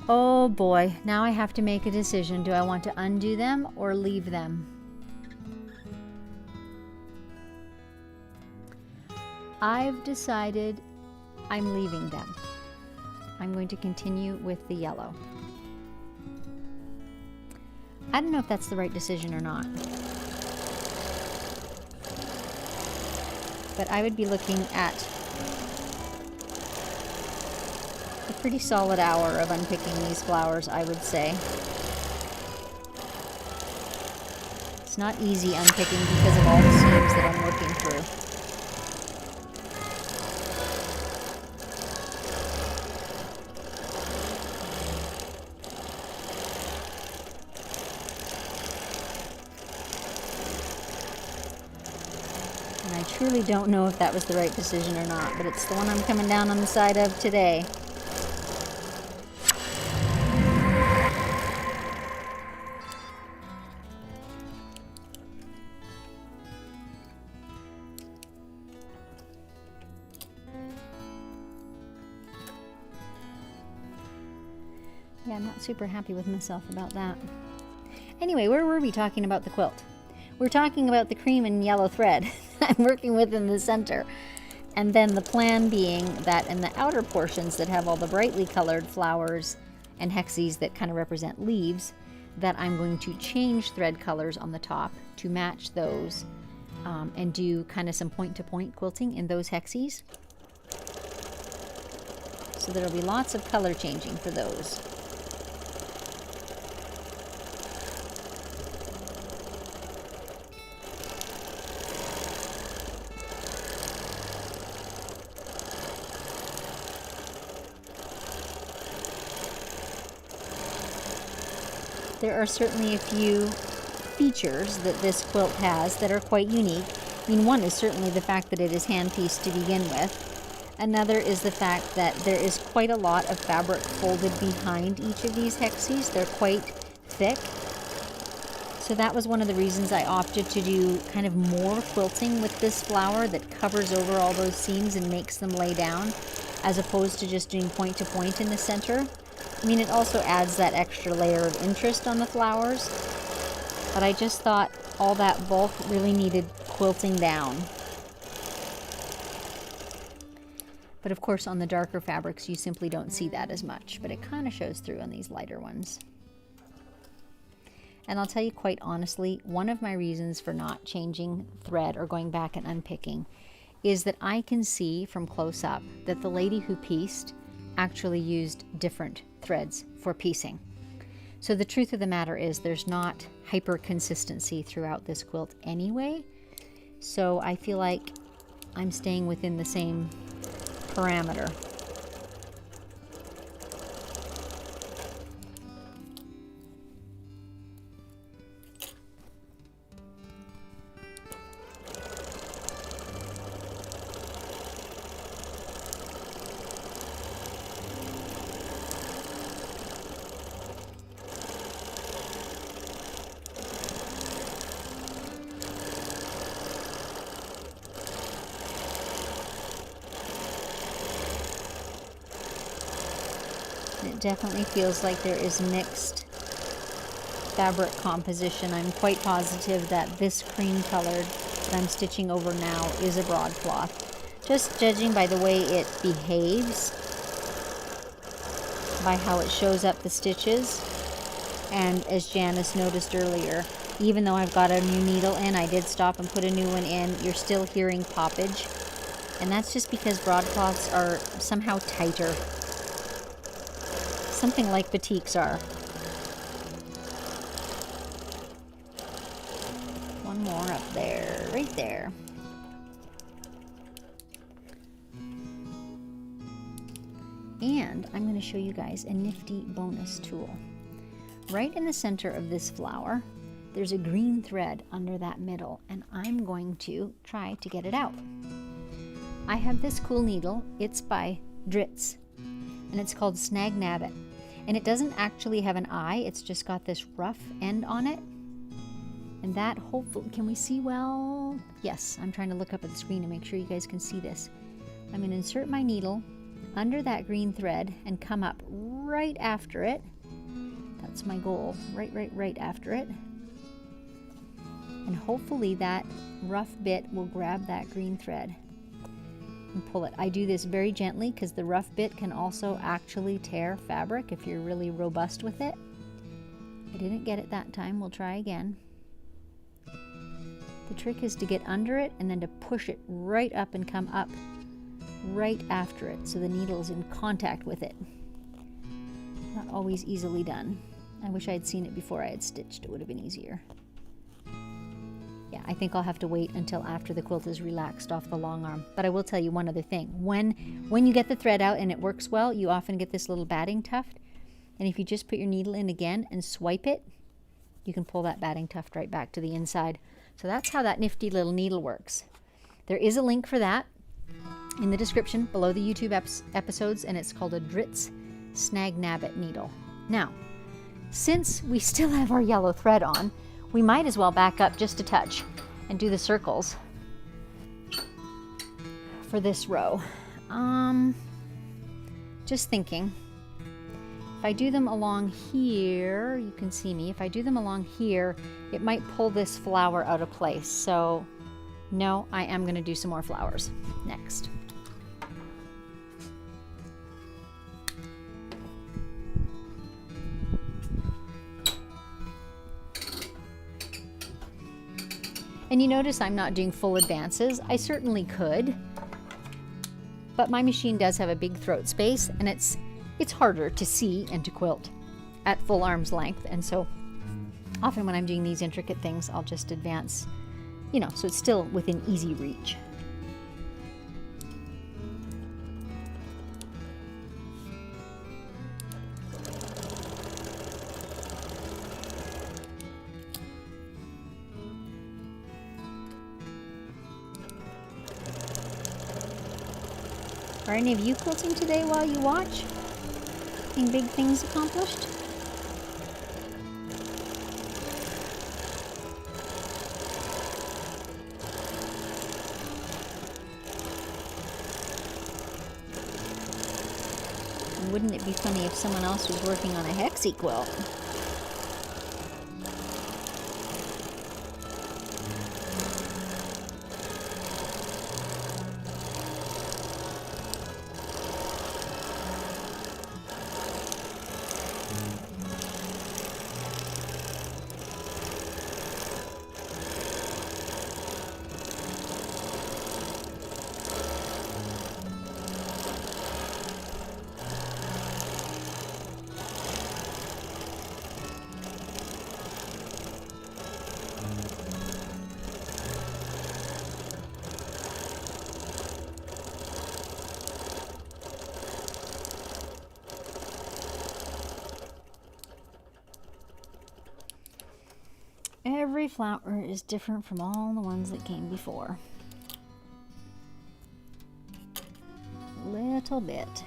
S1: Oh boy, now I have to make a decision. Do I want to undo them or leave them? I've decided I'm leaving them. I'm going to continue with the yellow. I don't know if that's the right decision or not. But I would be looking at a pretty solid hour of unpicking these flowers, I would say. It's not easy unpicking because of all the seams that I'm working through. And I truly don't know if that was the right decision or not, but it's the one I'm coming down on the side of today. Yeah, I'm not super happy with myself about that. Anyway, where were we talking about the quilt? We're talking about the cream and yellow thread I'm working with in the center. And then the plan being that in the outer portions that have all the brightly colored flowers and hexies that kind of represent leaves, that I'm going to change thread colors on the top to match those and do kind of some point-to-point quilting in those hexies. So there'll be lots of color changing for those. There are certainly a few features that this quilt has that are quite unique. I mean, one is certainly the fact that it is hand-pieced to begin with. Another is the fact that there is quite a lot of fabric folded behind each of these hexies. They're quite thick. So that was one of the reasons I opted to do kind of more quilting with this flower that covers over all those seams and makes them lay down, as opposed to just doing point to point in the center. I mean, it also adds that extra layer of interest on the flowers, but I just thought all that bulk really needed quilting down. But of course, on the darker fabrics, you simply don't see that as much, but it kind of shows through on these lighter ones. And I'll tell you quite honestly, one of my reasons for not changing thread or going back and unpicking is that I can see from close up that the lady who pieced actually used different threads for piecing. So the truth of the matter is there's not hyper consistency throughout this quilt anyway. So I feel like I'm staying within the same parameter. It definitely feels like there is mixed fabric composition. I'm quite positive that this cream colored that I'm stitching over now is a broadcloth. Just judging by the way it behaves, by how it shows up the stitches. And as Janice noticed earlier, even though I've got a new needle in, I did stop and put a new one in, you're still hearing poppage. And that's just because broadcloths are somehow tighter. Something like batiks are. One more up there, right there. And I'm going to show you guys a nifty bonus tool. Right in the center of this flower, there's a green thread under that middle, and I'm going to try to get it out. I have this cool needle. It's by Dritz, and it's called Snag Nabbit. And it doesn't actually have an eye, it's just got this rough end on it. And that hopefully, can we see well? Yes, I'm trying to look up at the screen to make sure you guys can see this. I'm going to insert my needle under that green thread and come up right after it. That's my goal, right after it. And hopefully that rough bit will grab that green thread and pull it. I do this very gently because the rough bit can also actually tear fabric if you're really robust with it. I didn't get it that time, we'll try again. The trick is to get under it and then to push it right up and come up right after it so the needle is in contact with it. Not always easily done. I wish I had seen it before I had stitched. It would have been easier. Yeah, I think I'll have to wait until after the quilt is relaxed off the long arm. But I will tell you one other thing. When you get the thread out and it works well, you often get this little batting tuft. And if you just put your needle in again and swipe it, you can pull that batting tuft right back to the inside. So that's how that nifty little needle works. There is a link for that in the description below the YouTube episodes, and it's called a Dritz Snag Nabbit needle. Now, since we still have our yellow thread on, we might as well back up just a touch and do the circles for this row. Just thinking, if I do them along here, you can see me, if I do them along here, it might pull this flower out of place. So no, I am going to do some more flowers next. And you notice I'm not doing full advances. I certainly could, but my machine does have a big throat space, and it's harder to see and to quilt at full arm's length. And so often when I'm doing these intricate things, I'll just advance, you know, so it's still within easy reach. Are any of you quilting today while you watch? Any big things accomplished? And wouldn't it be funny if someone else was working on a Hexie quilt? Every flower is different from all the ones that came before. Little bit.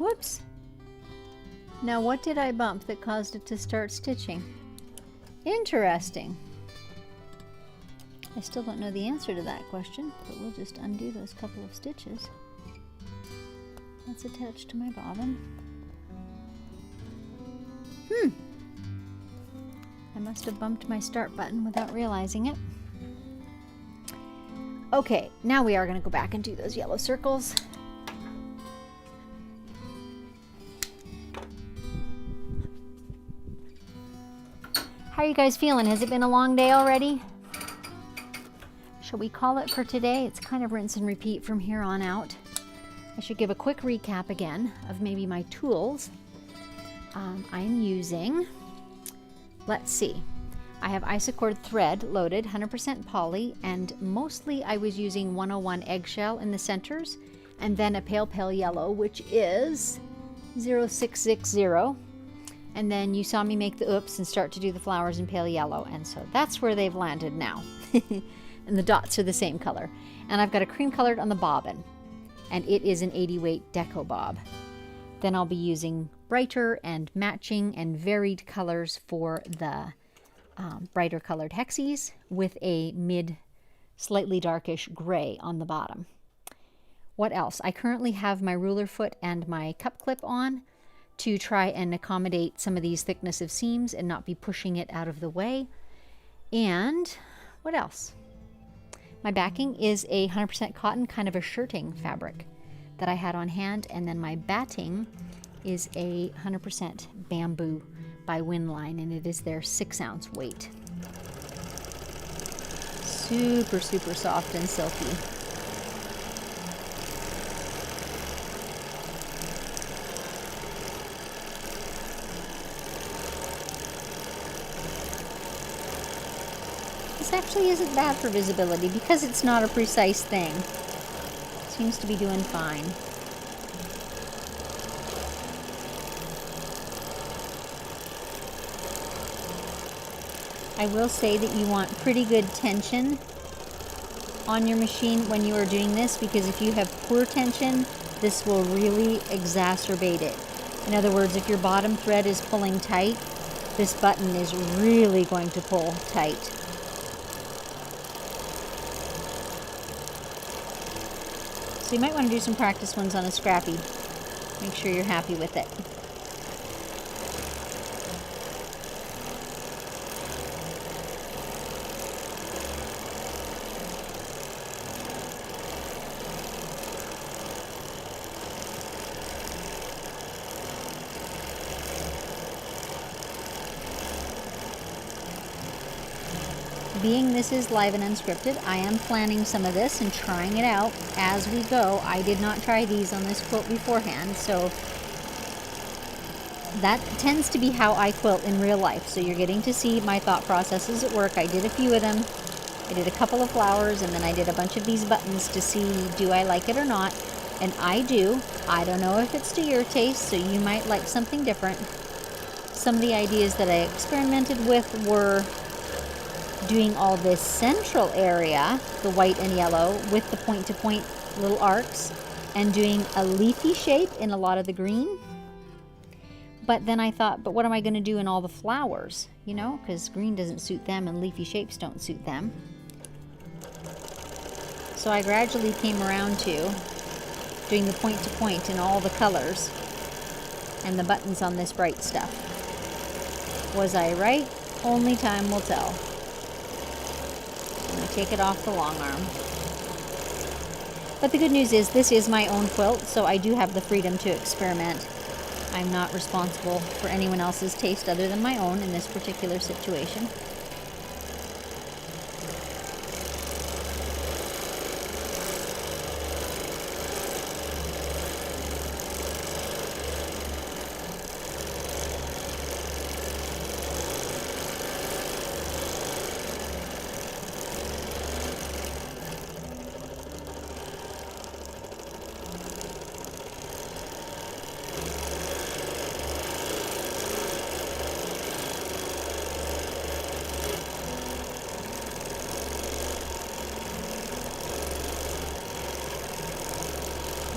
S1: Whoops. Now what did I bump that caused it to start stitching? Interesting. I still don't know the answer to that question, but we'll just undo those couple of stitches. That's attached to my bobbin. I must have bumped my start button without realizing it. Okay, now we are going to go back and do those yellow circles. How are you guys feeling? Has it been a long day already? Shall we call it for today? It's kind of rinse and repeat from here on out. I should give a quick recap again of maybe my tools. I'm using, let's see, I have Isacord thread loaded, 100% poly, and mostly I was using 101 eggshell in the centers, and then a pale yellow, which is 0660. And then you saw me make the oops and start to do the flowers in pale yellow, and so that's where they've landed now. And the dots are the same color. And I've got a cream colored on the bobbin, and it is an 80 weight deco bob. Then I'll be using brighter and matching and varied colors for the brighter colored hexies with a mid slightly darkish gray on the bottom. What else? I currently have my ruler foot and my cup clip on to try and accommodate some of these thickness of seams and not be pushing it out of the way. And what else? My backing is a 100% cotton, kind of a shirting fabric that I had on hand, and then my batting is a 100% bamboo by Winline, and it is their 6-ounce weight. Super soft and silky. This actually isn't bad for visibility because it's not a precise thing. Seems to be doing fine. I will say that you want pretty good tension on your machine when you are doing this, because if you have poor tension, this will really exacerbate it. In other words, if your bottom thread is pulling tight, this button is really going to pull tight. So you might want to do some practice ones on a scrappy. Make sure you're happy with it. Being this is live and unscripted, I am planning some of this and trying it out as we go. I did not try these on this quilt beforehand, so that tends to be how I quilt in real life. So you're getting to see my thought processes at work. I did a few of them. I did a couple of flowers, and then I did a bunch of these buttons to see, do I like it or not? And I do. I don't know if it's to your taste, so you might like something different. Some of the ideas that I experimented with were doing all this central area, the white and yellow, with the point-to-point little arcs, and doing a leafy shape in a lot of the green. But then I thought, but what am I going to do in all the flowers? You know, because green doesn't suit them and leafy shapes don't suit them. So I gradually came around to doing the point-to-point in all the colors and the buttons on this bright stuff. Was I right? Only time will tell. I take it off the long arm. But the good news is this is my own quilt, so I do have the freedom to experiment. I'm not responsible for anyone else's taste other than my own in this particular situation.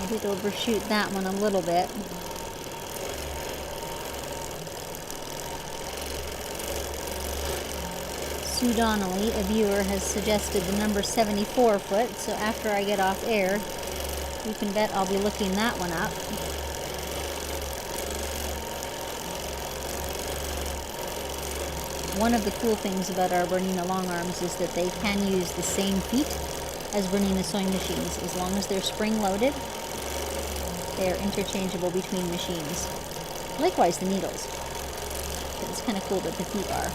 S1: I did overshoot that one a little bit. Sue Donnelly, a viewer, has suggested the number 74 foot, so after I get off air, you can bet I'll be looking that one up. One of the cool things about our Bernina long arms is that they can use the same feet as Bernina sewing machines. As long as they're spring-loaded, they are interchangeable between machines. Likewise, the needles. But it's kind of cool that the feet are.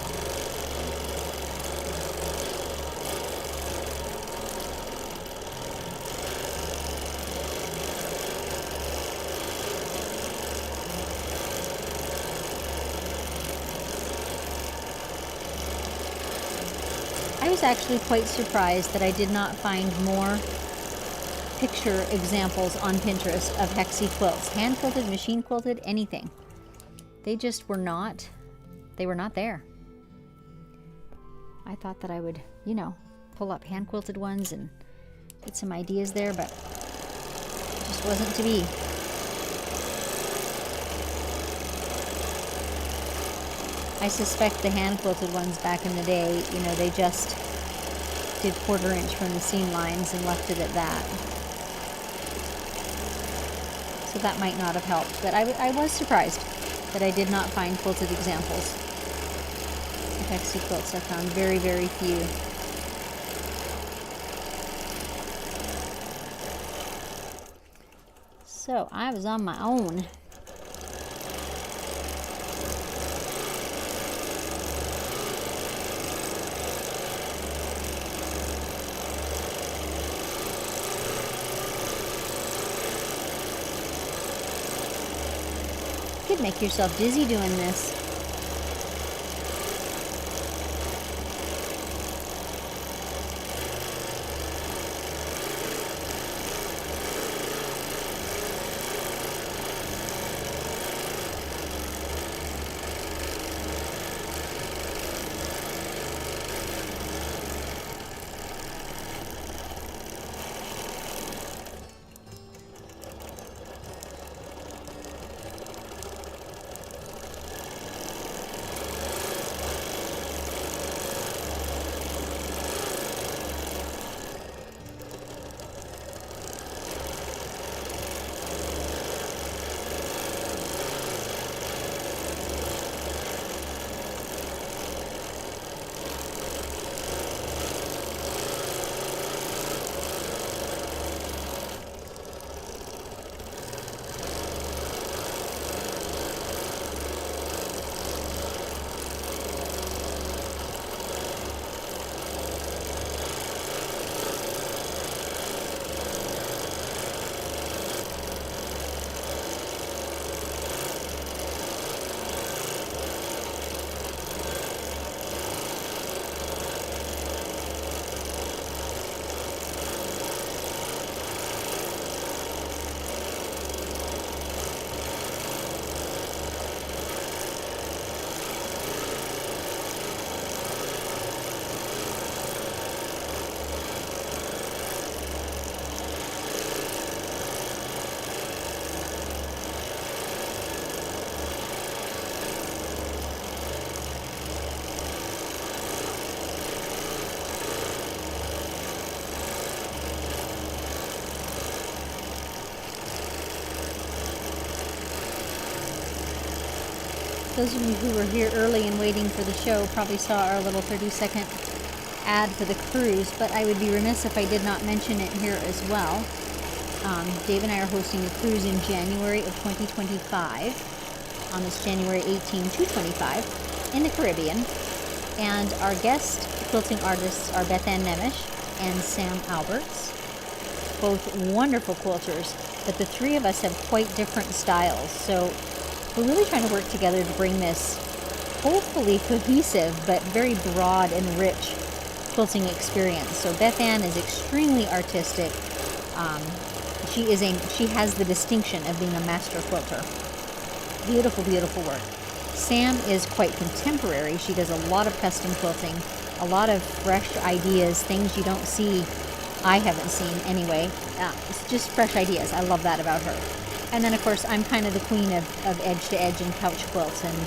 S1: I was actually quite surprised that I did not find more picture examples on Pinterest of Hexie quilts. Hand quilted, machine quilted, anything. They just were not, they were not there. I thought that I would, you know, pull up hand quilted ones and get some ideas there, but it just wasn't to be. I suspect the hand quilted ones back in the day, you know, they just did 1/4 inch from the seam lines and left it at that. So that might not have helped, but I was surprised that I did not find quilted examples of Hexie quilts. I found very, very few. So I was on my own. You could make yourself dizzy doing this. Those of you who were here early and waiting for the show probably saw our little 30-second ad for the cruise, but I would be remiss if I did not mention it here as well. Dave and I are hosting a cruise in January of 2025, on this January 18 to 25, in the Caribbean. And our guest quilting artists are Beth Ann Nemish and Sam Alberts, both wonderful quilters, but the three of us have quite different styles. So we're really trying to work together to bring this hopefully cohesive but very broad and rich quilting experience. So Beth Ann is extremely artistic. She has the distinction of being a master quilter. Beautiful, beautiful work. Sam is quite contemporary. She does a lot of custom quilting, a lot of fresh ideas, things you don't see, I haven't seen anyway. It's just fresh ideas. I love that about her. And then, of course, I'm kind of the queen of edge-to-edge and couch quilts and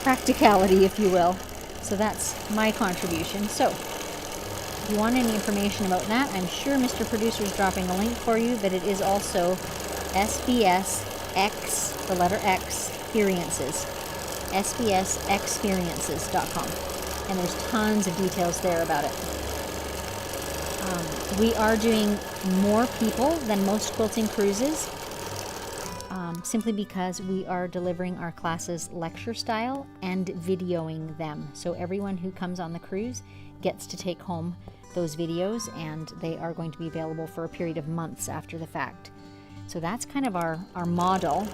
S1: practicality, if you will. So that's my contribution. So if you want any information about that, I'm sure Mr. Producer is dropping a link for you, but it is also SBSX, the letter X, experiences, sbsexperiences.com. And there's tons of details there about it. We are doing more people than most quilting cruises, simply because we are delivering our classes lecture style and videoing them. So everyone who comes on the cruise gets to take home those videos, and they are going to be available for a period of months after the fact. So that's kind of our model.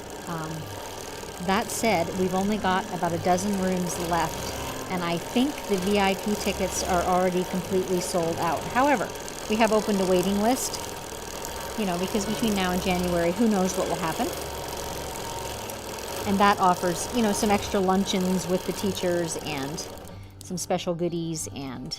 S1: That said, we've only got about a dozen rooms left, and I think the VIP tickets are already completely sold out. However, we have opened a waiting list, because between now and January, who knows what will happen. And that offers, some extra luncheons with the teachers and some special goodies and,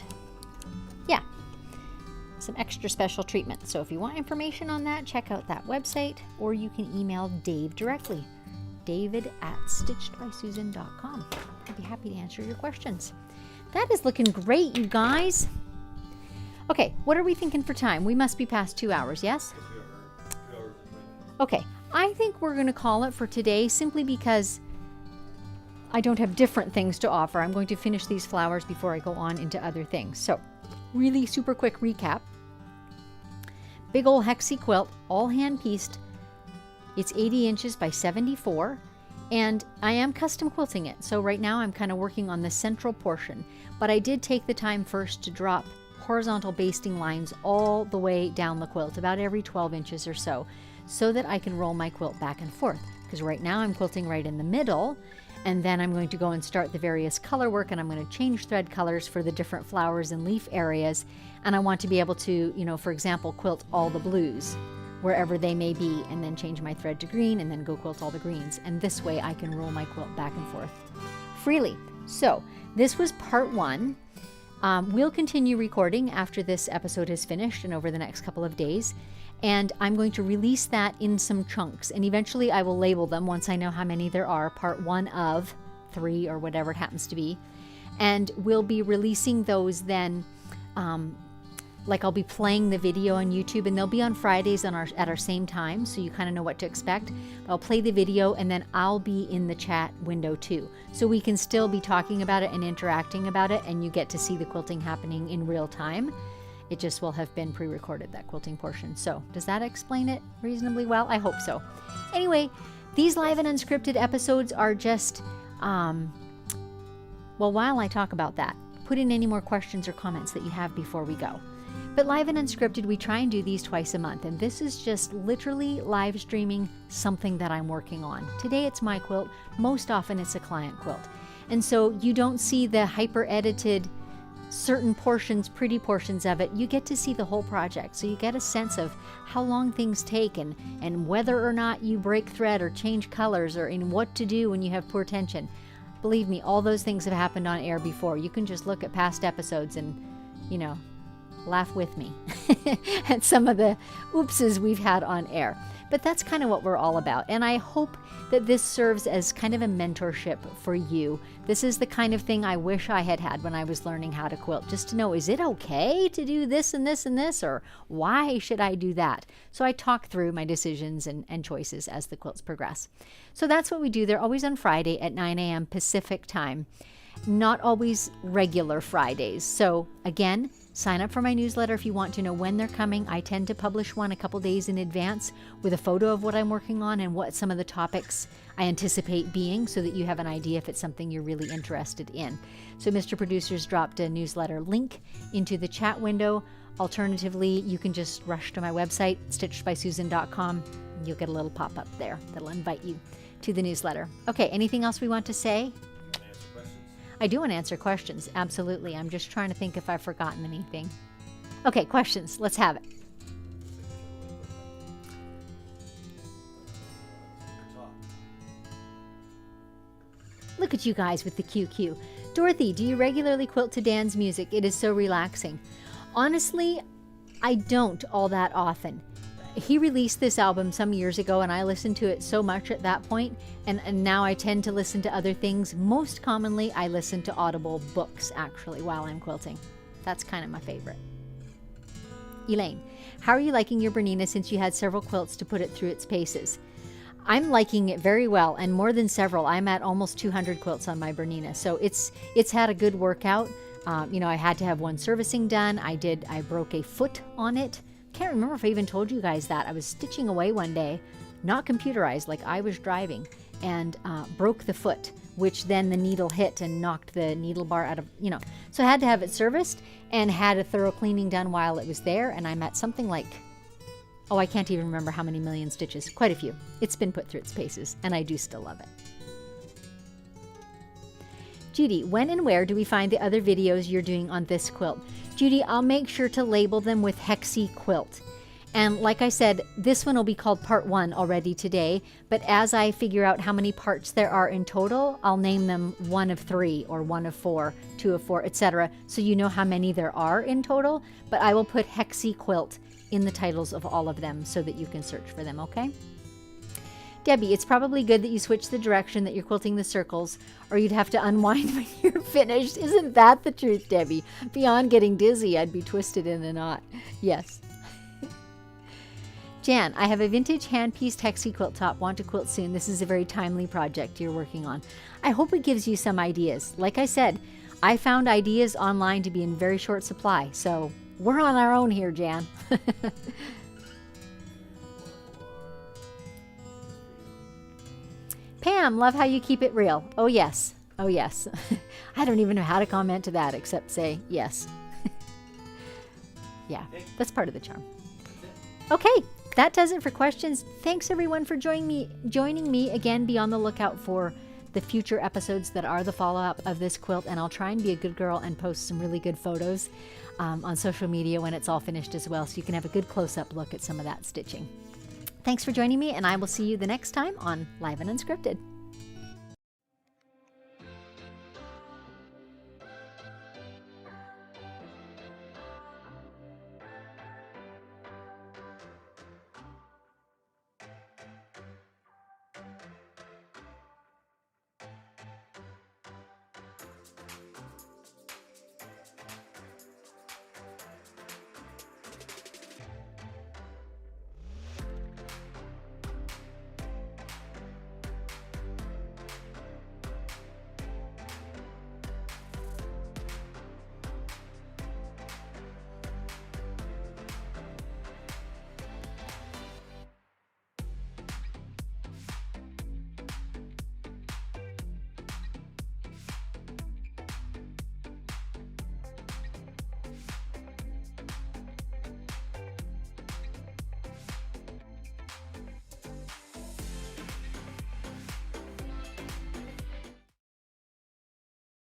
S1: some extra special treatment. So if you want information on that, check out that website, or you can email Dave directly, david@stitchedbysusan.com. I'd be happy to answer your questions. That is looking great, you guys. Okay, what are we thinking for time? We must be past 2 hours, yes?
S3: 2 hours and 20 minutes.
S1: Okay, I think we're going to call it for today, simply because I don't have different things to offer. I'm going to finish these flowers before I go on into other things. So, really super quick recap. Big old Hexie quilt, all hand pieced. It's 80 inches by 74, and I am custom quilting it. So right now I'm kind of working on the central portion, but I did take the time first to drop horizontal basting lines all the way down the quilt, about every 12 inches or so that I can roll my quilt back and forth. Because right now I'm quilting right in the middle, and then I'm going to go and start the various color work, and I'm going to change thread colors for the different flowers and leaf areas. And I want to be able to, for example, quilt all the blues wherever they may be, and then change my thread to green, and then go quilt all the greens. And this way I can roll my quilt back and forth freely. So this was part 1. We'll continue recording after this episode is finished and over the next couple of days. And I'm going to release that in some chunks. And eventually I will label them once I know how many there are, part 1 of 3 or whatever it happens to be. And we'll be releasing those then, I'll be playing the video on YouTube, and they'll be on Fridays at our same time, so you kind of know what to expect. I'll play the video, and then I'll be in the chat window too. So we can still be talking about it and interacting about it, and you get to see the quilting happening in real time. It just will have been pre-recorded, that quilting portion. So does that explain it reasonably well? I hope so. Anyway, these live and unscripted episodes are just, while I talk about that, put in any more questions or comments that you have before we go. But live and unscripted, we try and do these twice a month, and this is just literally live streaming something that I'm working on. Today it's my quilt, most often it's a client quilt. And so you don't see the hyper-edited certain portions, pretty portions of it. You get to see the whole project, so you get a sense of how long things take, and whether or not you break thread or change colors, or in what to do when you have poor tension. Believe me, all those things have happened on air before. You can just look at past episodes and, laugh with me at some of the oopses we've had on air. But that's kind of what we're all about. And I hope that this serves as kind of a mentorship for you. This is the kind of thing I wish I had had when I was learning how to quilt, just to know, is it okay to do this and this and this, or why should I do that? So I talk through my decisions and choices as the quilts progress. So that's what we do. They're always on Friday at 9 a.m. Pacific time. Not always regular Fridays. So again, sign up for my newsletter if you want to know when they're coming. I tend to publish one a couple days in advance with a photo of what I'm working on and what some of the topics I anticipate being, so that you have an idea if it's something you're really interested in. So Mr. Producer's dropped a newsletter link into the chat window. Alternatively, you can just rush to my website, stitchedbysusan.com. You'll get a little pop-up there that'll invite you to the newsletter. Okay, anything else we want to say? I do want to answer questions, absolutely. I'm just trying to think if I've forgotten anything. Okay, questions. Let's have it. Look at you guys with the QQ. Dorothy, do you regularly quilt to Dan's music? It is so relaxing. Honestly, I don't all that often. He released this album some years ago, and I listened to it so much at that point, and now I tend to listen to other things. Most commonly, I listen to Audible books, actually, while I'm quilting. That's kind of my favorite. Elaine, how are you liking your Bernina since you had several quilts to put it through its paces? I'm liking it very well, and more than several. I'm at almost 200 quilts on my Bernina, so it's had a good workout. I had to have one servicing done. I broke a foot on it. Can't remember if I even told you guys that. I was stitching away one day, not computerized, like I was driving, and broke the foot, which then the needle hit and knocked the needle bar out of, So I had to have it serviced and had a thorough cleaning done while it was there, and I'm at something like, I can't even remember how many million stitches. Quite a few. It's been put through its paces, and I do still love it. Judy, when and where do we find the other videos you're doing on this quilt? Judy, I'll make sure to label them with Hexie Quilt. And like I said, this one will be called part 1 already today, but as I figure out how many parts there are in total, I'll name them 1 of 3 or 1 of 4, 2 of 4, etc. So you know how many there are in total, but I will put Hexie Quilt in the titles of all of them so that you can search for them, okay? Debbie, it's probably good that you switch the direction that you're quilting the circles, or you'd have to unwind when you're finished. Isn't that the truth, Debbie? Beyond getting dizzy, I'd be twisted in a knot. Yes. Jan, I have a vintage hand-pieced Hexie quilt top. Want to quilt soon. This is a very timely project you're working on. I hope it gives you some ideas. Like I said, I found ideas online to be in very short supply, so we're on our own here, Jan. Pam, love how you keep it real. Oh, yes. Oh, yes. I don't even know how to comment to that except say yes. Yeah, that's part of the charm. Okay, that does it for questions. Thanks, everyone, for joining me again. Be on the lookout for the future episodes that are the follow-up of this quilt, and I'll try and be a good girl and post some really good photos on social media when it's all finished as well, so you can have a good close-up look at some of that stitching. Thanks for joining me, and I will see you the next time on Live and Unscripted.